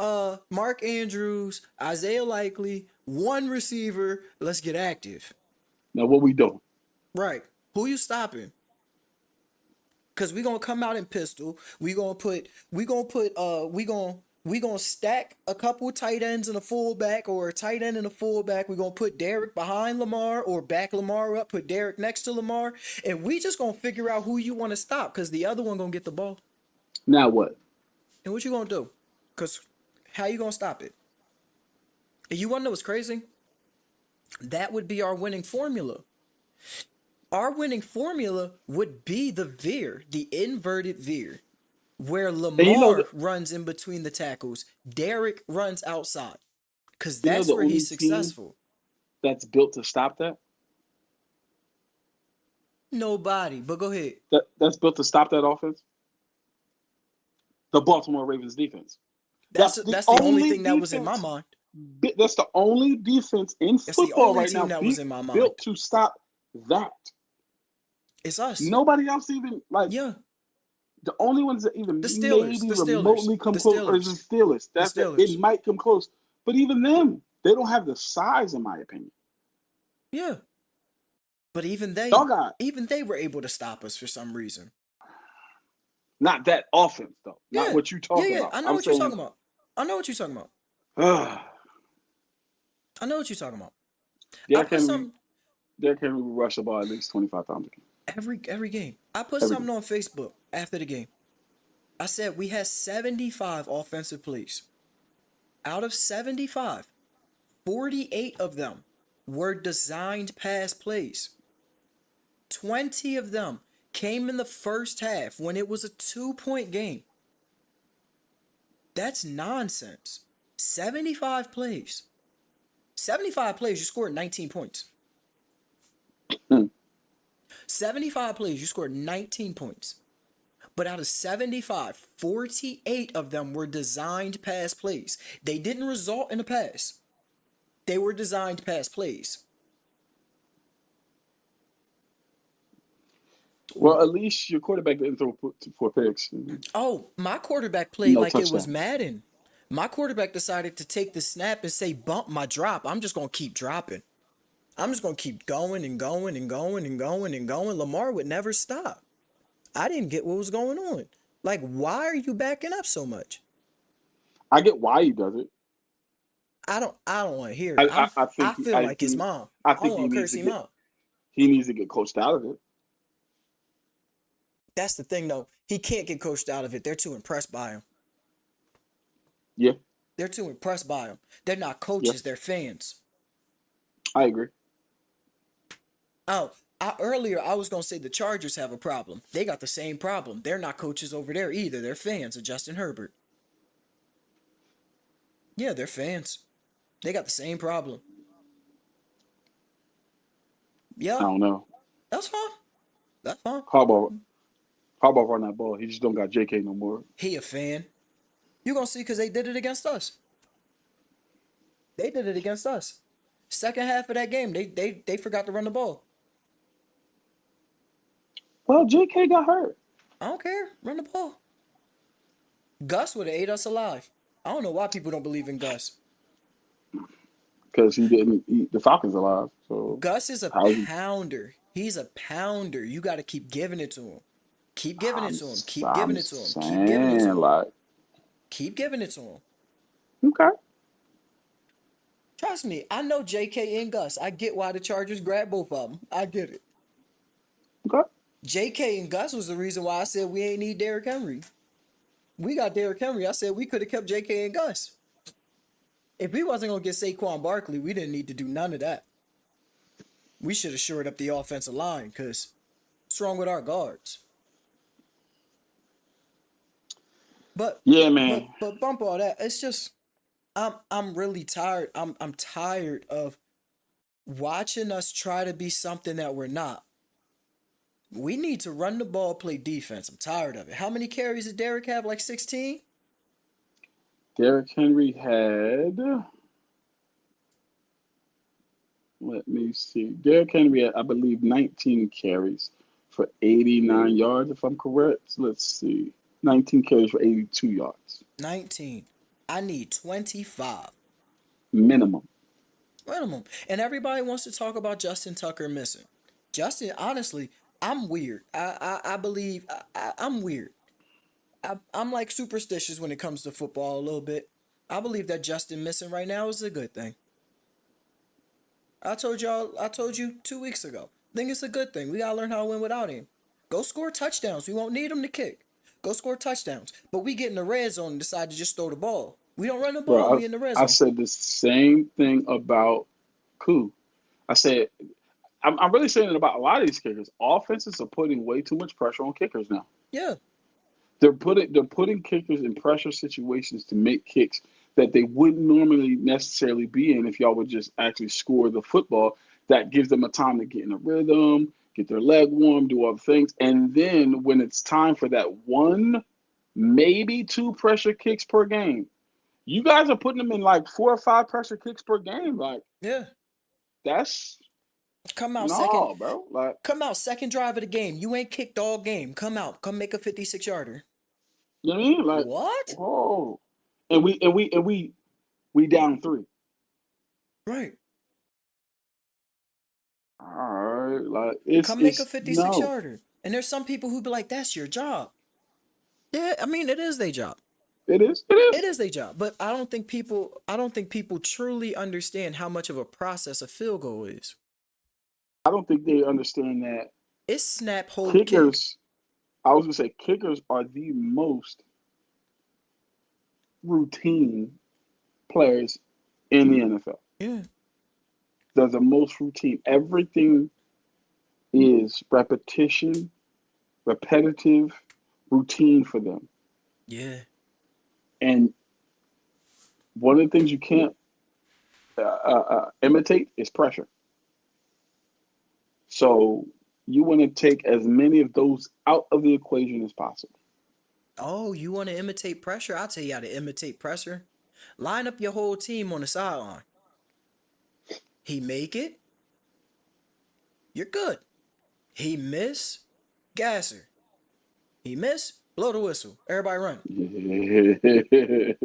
Mark Andrews, Isaiah Likely, one receiver, let's get active. Now what we doing? Right. Who you stopping? Cause we gonna come out in pistol. We gonna stack a couple tight ends and a fullback, or a tight end and a fullback. We gonna put Derrick behind Lamar or back Lamar up, put Derrick next to Lamar, and we just gonna figure out who you want to stop, cause the other one gonna get the ball. Now what? And what you gonna do? Cause how you gonna stop it? And you wanna know what's crazy? That would be our winning formula. Our winning formula would be the veer, the inverted veer, where And Lamar runs in between the tackles, Derrick runs outside, because that's the where only he's successful. that's built to stop that? Nobody, but go ahead. That's built to stop that offense? The Baltimore Ravens defense. That's the only thing that was in my mind. That's the only defense in That's the football only right now team that was in my mind. built to stop that. It's us. Nobody else even Yeah. The only ones that even The Steelers, maybe the Steelers, remotely come the close are Steelers. the Steelers. That's The Steelers. It might come close, but even them, they don't have the size, in my opinion. Yeah. But even they were able to stop us for some reason. Not that offense though. Yeah. Not what you talking about. I know what you're talking about. I know what you're talking about. I know what you're talking about. Derrick Henry will rush the ball at least 25 times a game. Every game. I put Every game. something on Facebook after the game. I said we had 75 offensive plays. Out of 75, 48 of them were designed pass plays. 20 of them came in the first half when it was a 2-point game. That's nonsense. 75 plays. 75 plays, you scored 19 points. Hmm. 75 plays, you scored 19 points. But out of 75, 48 of them were designed pass plays. They didn't result in a pass. They were designed pass plays. Well, at least your quarterback didn't throw 4 picks. Oh, my quarterback played No like it was touchdowns. Madden. My quarterback decided to take the snap and say, bump my drop. I'm just going to keep dropping. I'm just going to keep going and going and going and going and going. Lamar would never stop. I didn't get what was going on. Like, why are you backing up so much? I get why he does it. I don't want to hear it. I, I, I I think feel like his mom. I I don't think want to curse him out. he needs to get coached out of it. That's the thing though. He can't get coached out of it. They're too impressed by him. Yeah, They're too impressed by him. They're not yeah, coaches, they're fans. I agree. Oh, earlier I was gonna say the Chargers have a problem. They got the same problem. They're not coaches over there either. They're fans of Justin Herbert. Yeah, they're fans. They got the same problem. I Yeah, don't know. that's fine. That's fine. Harbaugh, Harbaugh run that ball. He just don't got J.K. no more. He a fan. You gonna see because they did it against us. They did it against us. Second half of that game, they forgot to run the ball. Well, J.K. got hurt I don't care. Run the ball. Gus would have ate us alive. I don't know why people don't believe in Gus. because he didn't eat the Falcons alive. So Gus is a how's he? pounder. He's a pounder. You got to keep giving it to him. Keep giving it I'm to him. Keep giving I'm it to him. Keep giving it to saying him. like Keep giving it to him. okay, Trust me, I know JK and Gus. I get why the Chargers grabbed both of them. I get it. okay. JK and Gus was the reason why I said we ain't need Derrick Henry. We got Derrick Henry. I said we could have kept JK and Gus. If we wasn't gonna get Saquon Barkley, we didn't need to do none of that. We should have shored up the offensive line because what's wrong with our guards? But Yeah, man. but bump all that. It's just I'm really tired. I'm tired of watching us try to be something that we're not. We need to run the ball, play defense. I'm tired of it. How many carries did Derrick have? Like 16? Derrick Henry had. Let me see. Derrick Henry had, I believe, 19 carries for 89 yards, if I'm correct. Let's see. 19 carries for 82 yards. 19. I need 25. Minimum. Minimum. And everybody wants to talk about Justin Tucker missing. Justin, honestly, I'm weird. I believe I'm weird. I'm like superstitious when it comes to football a little bit. I believe that Justin missing right now is a good thing. I told you 2 weeks ago. I think it's a good thing. We gotta learn how to win without him. Go score touchdowns. We won't need him to kick. Go score touchdowns. But we get in the red zone and decide to just throw the ball. We don't run the ball. Bro, We in the red I zone. said the same thing about Koo. I said, I'm really saying it about a lot of these kickers. Offenses are putting way too much pressure on kickers now. Yeah. They're putting kickers in pressure situations to make kicks that they wouldn't normally necessarily be in if y'all would just actually score the football. That gives them a time to get in a rhythm, get their leg warm, do other things, and then when it's time for that one, maybe two pressure kicks per game, you guys are putting them in like 4 or 5 pressure kicks per game. Like Yeah. that's Come out second. no, bro. Like Come out second drive of the game. You ain't kicked all game. Come out. Come make a 56 yarder. you know what I mean? Like What? whoa, and we down 3. Right. All right, like it's Come make a it's 56 no, yarder. And there's some people who be like, that's your job. Yeah, I mean it is their job. it It is. is their job. But I don't think people truly understand how much of a process a field goal is. I don't think they understand that It's snap, hold, kick. Kickers, I was gonna say kickers are the most routine players in the NFL. Yeah, They're the most routine. Everything is repetitive, routine for them. yeah, And one of the things you can't imitate is pressure. So you want to take as many of those out of the equation as possible. Oh, you want to imitate pressure? I'll tell you how to imitate pressure. Line up your whole team on the sideline. He make it, you're good. He miss, gasser. He miss, blow the whistle. Everybody run.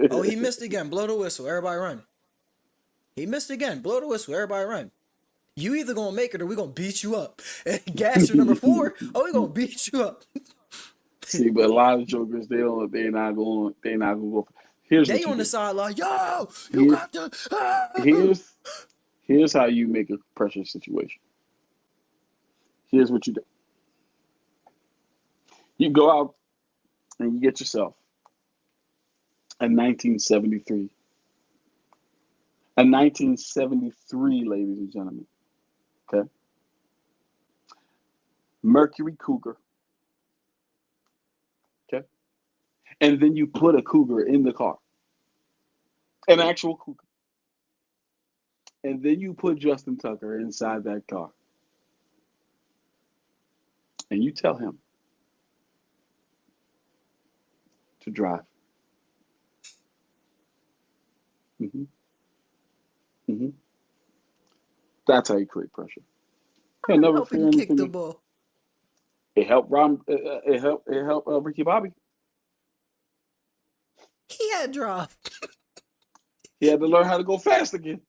Oh, he missed again. Blow the whistle. Everybody run. He missed again. Blow the whistle. Everybody run. You either gonna make it or we gonna beat you up. And gasser number 4. Oh, we gonna beat you up. See, but a lot of jokers, they're not going to go. Here's They what you on the do. sideline. Yo, you Here, got to. Ah! here's here's how you make a pressure situation. Here's what you do. You go out and you get yourself a 1973. A 1973, ladies and gentlemen. Okay. Mercury Cougar. Okay. And then you put a Cougar in the car, an actual Cougar. And then you put Justin Tucker inside that car. And you tell him to drive. hmm hmm That's how you create pressure. He'll never Help him fear kick the anything. ball. It helped Ron. It helped Ricky Bobby. He had drive. He had to learn how to go fast again.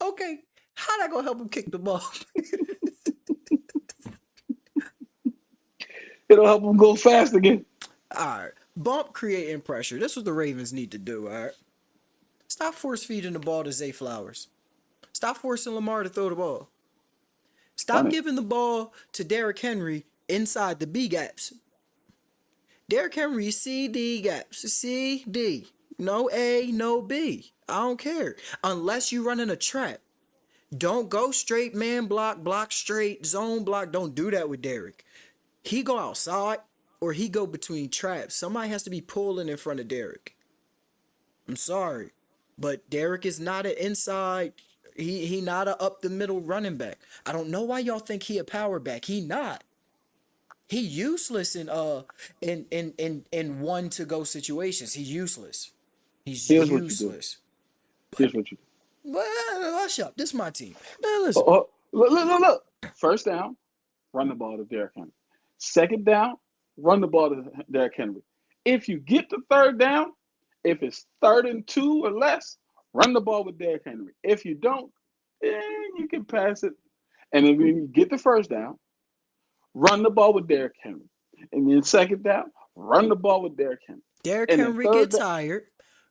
Okay, how that gonna help him kick the ball? It'll help him go fast again. All right, bump creating pressure. This is what the Ravens need to do. All right, stop force feeding the ball to Zay Flowers. Stop forcing Lamar to throw the ball. Stop Funny. giving the ball to Derrick Henry inside the B gaps. Derrick Henry, C, D gaps. C, D. No A, no B. I don't care. Unless you running a trap. Don't go straight man block, block straight, zone block. Don't do that with Derrick. He go outside or he go between traps. Somebody has to be pulling in front of Derrick. I'm sorry. But Derrick is not an inside. He not a up the middle running back. I don't know why y'all think he a power back. He not. He useless in one to go situations. He useless. He's Here's what you do. useless. Here's what you do. Well, hush up. This is my team. Now Oh, listen. oh, look. First down, run the ball to Derrick Henry. Second down, run the ball to Derrick Henry. If you get to third down, if it's 3rd and 2 or less, run the ball with Derrick Henry. If you don't, you can pass it. And then when you get the first down, run the ball with Derrick Henry. And then second down, run the ball with Derrick Henry. Derrick And then Henry third get down, tired.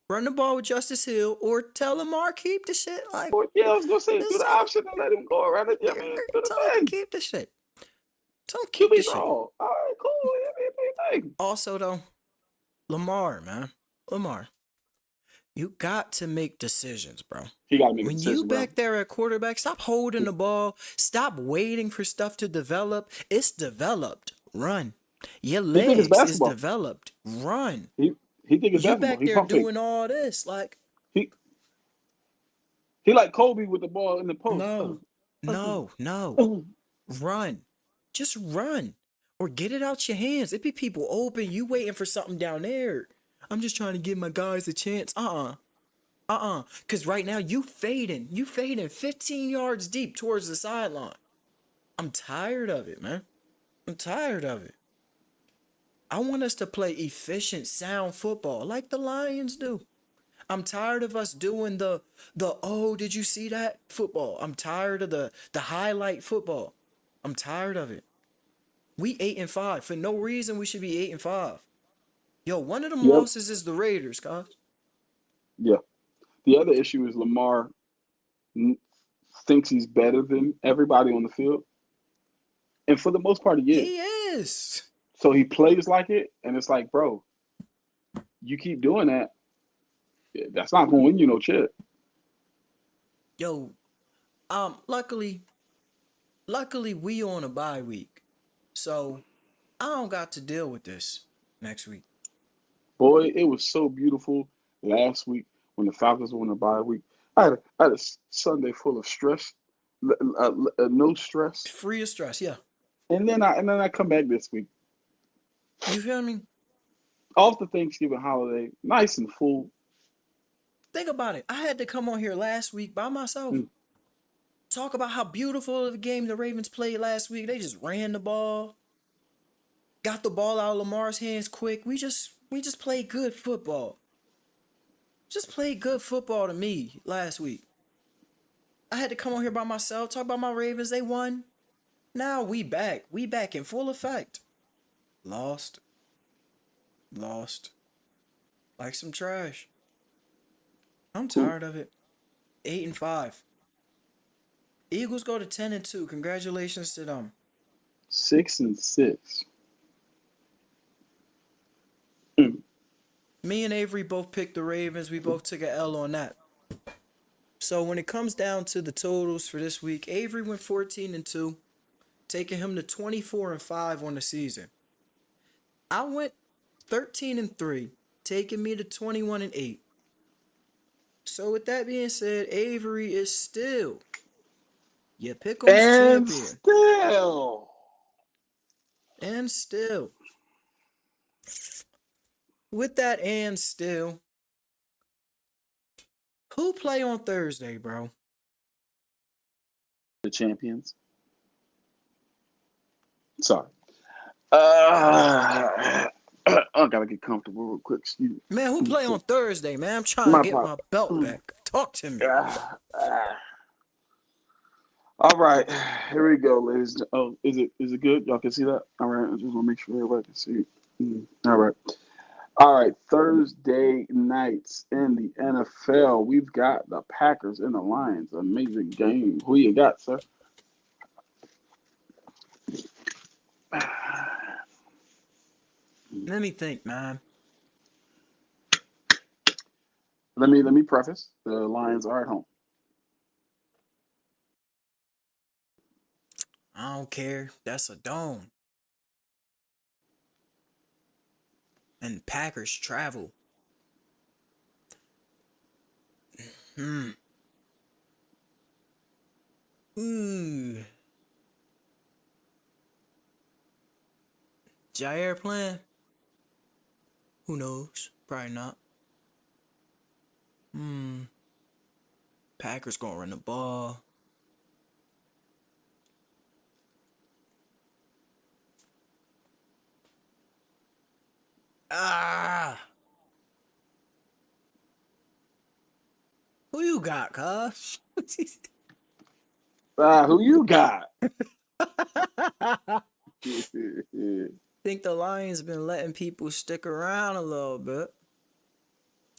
Run the ball with Justice Hill or tell Lamar keep the shit. Like, yeah, I was gonna say do this the option and let him go around it. I mean, do the tell him thing. keep the shit. Tell him keep the QB shit. draw. All right, cool. I mean, do your thing. Also though, Lamar, man. Lamar. You got to make decisions, bro. He got to make a When you decision, bro. back there at quarterback, stop holding the ball. Stop waiting for stuff to develop. It's developed. Run. Your He think it's legs is basketball. developed. Run. He think it's You basketball. back He there pump fake. doing all this. Like, He he like Kobe with the ball in the post. no. Run. Just run. Or get it out your hands. It be people open. You waiting for something down there. I'm just trying to give my guys a chance. Because right now you fading. You fading 15 yards deep towards the sideline. I'm tired of it, man. I'm tired of it. I want us to play efficient, sound football like the Lions do. I'm tired of us doing the oh, did you see that football? I'm tired of the highlight football. I'm tired of it. We 8-5. For no reason we should be 8-5. Yo, one of them Yep. losses is the Raiders, guys. Yeah. The other issue is Lamar thinks he's better than everybody on the field, And for the most part, he is. He is. So he plays like it, and it's like, bro, you keep doing that, that's not going to win you no chip. Yo, luckily we on a bye week. So I don't got to deal with this next week. Boy, it was so beautiful last week when the Falcons were on the bye week. I had a Sunday full of stress, no stress, Free of stress, yeah. and then I come back this week You feel me? off the Thanksgiving holiday, nice and full. Think about it. I had to come on here last week by myself. Talk about how beautiful of a game the Ravens played last week. They just ran the ball, got the ball out of Lamar's hands quick. We just played good football. Just played good football to me last week. I had to come on here by myself, talk about my Ravens. They won. Now we back. We back in full effect. Lost. Lost. Like some trash. I'm Who tired of it. 8-5. Eagles go to 10-2. Congratulations to them. 6-6. Mm. Me and Avery both picked the Ravens. We both took a L on that. So when it comes down to the totals for this week, Avery went 14-2, taking him to 24-5 on the season. I went 13-3, taking me to 21-8. So with that being said, Avery is still your Pick'em's And champion. still, And still. With that and still, who play on Thursday, bro? the champions. Sorry. Uh, I gotta get comfortable real quick. Excuse Man, who me. play on Thursday, man? I'm trying to My get pop. my belt back. Talk to me. All right, here we go, ladies. Oh, is it good? Y'all can see that? All right, I just want to make sure everybody can see. All right. All right, Thursday nights in the NFL, we've got the Packers and the Lions. Amazing game. Who you got, sir? Let me think, man. Let me preface. The Lions are at home. I don't care. That's a dome. And Packers travel. Hmm. Ooh. Jair playing? Who knows? Probably not. Hmm. Packers gonna run the ball. Ah. Who you got, cuz? Who you got? Think the Lions been letting people stick around a little bit.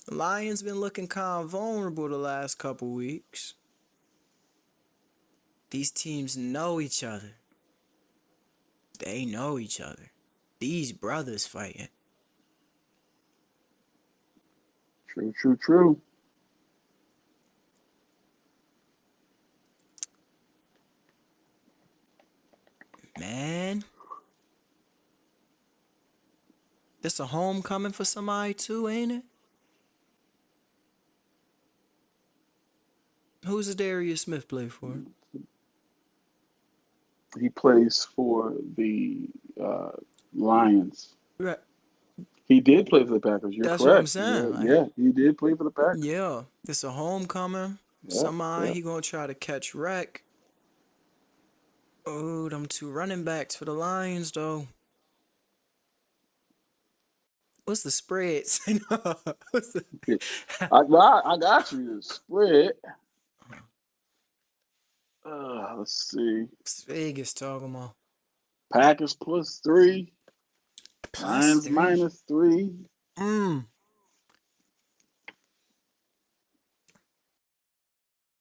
The Lions been looking kind of vulnerable the last couple weeks. These teams know each other. They know each other. These brothers fighting. True, true, true. Man. This a homecoming for somebody too, ain't it? Who's Darius Smith play for? He plays for the uh, Lions. Right. He did play for the Packers. You're That's what I'm correct. saying. Yeah, Like, yeah, he did play for the Packers. yeah, it's a homecoming. Yeah, Somebody yeah. he gonna try to catch wreck. Oh, them two running backs for the Lions though. What's the spread? What's the I got you. The spread. Let's see. Vegas talking about Packers +3. plus Lions three. -3. Mm.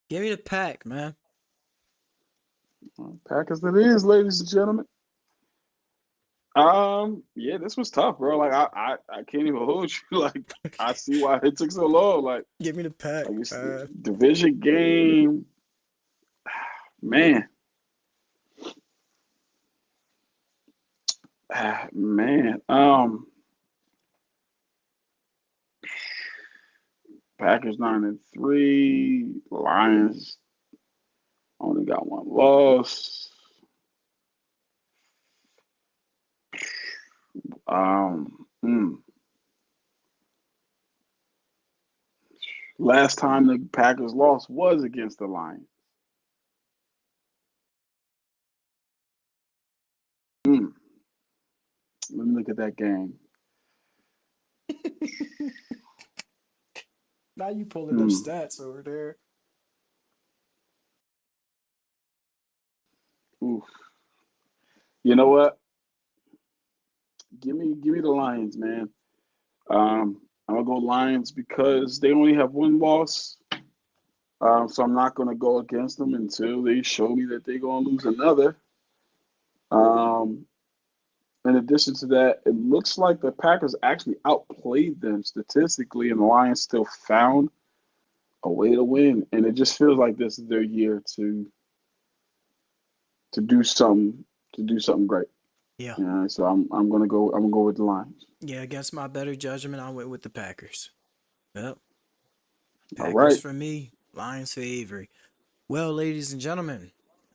Give me the pack, man. Packers it is, ladies and gentlemen. Yeah, this was tough, bro. Like I can't even hold you. Like I see why it took so long. Give me the pack, Like it's the man. division game, man. Man. Packers 9-3. Lions only got one loss. Hmm. Last time the Packers lost was against the Lions. Hmm. Let me look at that game. Now you pulling up Hmm. stats over there. Oof. You know what? Give me the Lions, man. I'm gonna go Lions because they only have one loss. So I'm not gonna go against them until they show me that they're gonna lose another. Um, in addition to that, it looks like the Packers actually outplayed them statistically, and the Lions still found a way to win. And it just feels like this is their year to do something to do something great. Yeah. Yeah, so I'm gonna go with the Lions. Yeah, against my better judgment, I went with the Packers. Yep. All Packers right. for me, Lions for Avery. Well, ladies and gentlemen,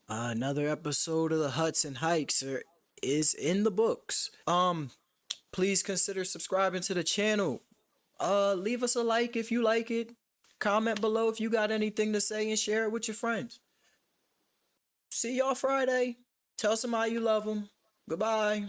another episode of the Huts and Hikes is in the books. Please consider subscribing to the channel. Leave us a like if you like it. Comment below if you got anything to say and share it with your friends. See y'all Friday. Tell somebody you love them. Goodbye.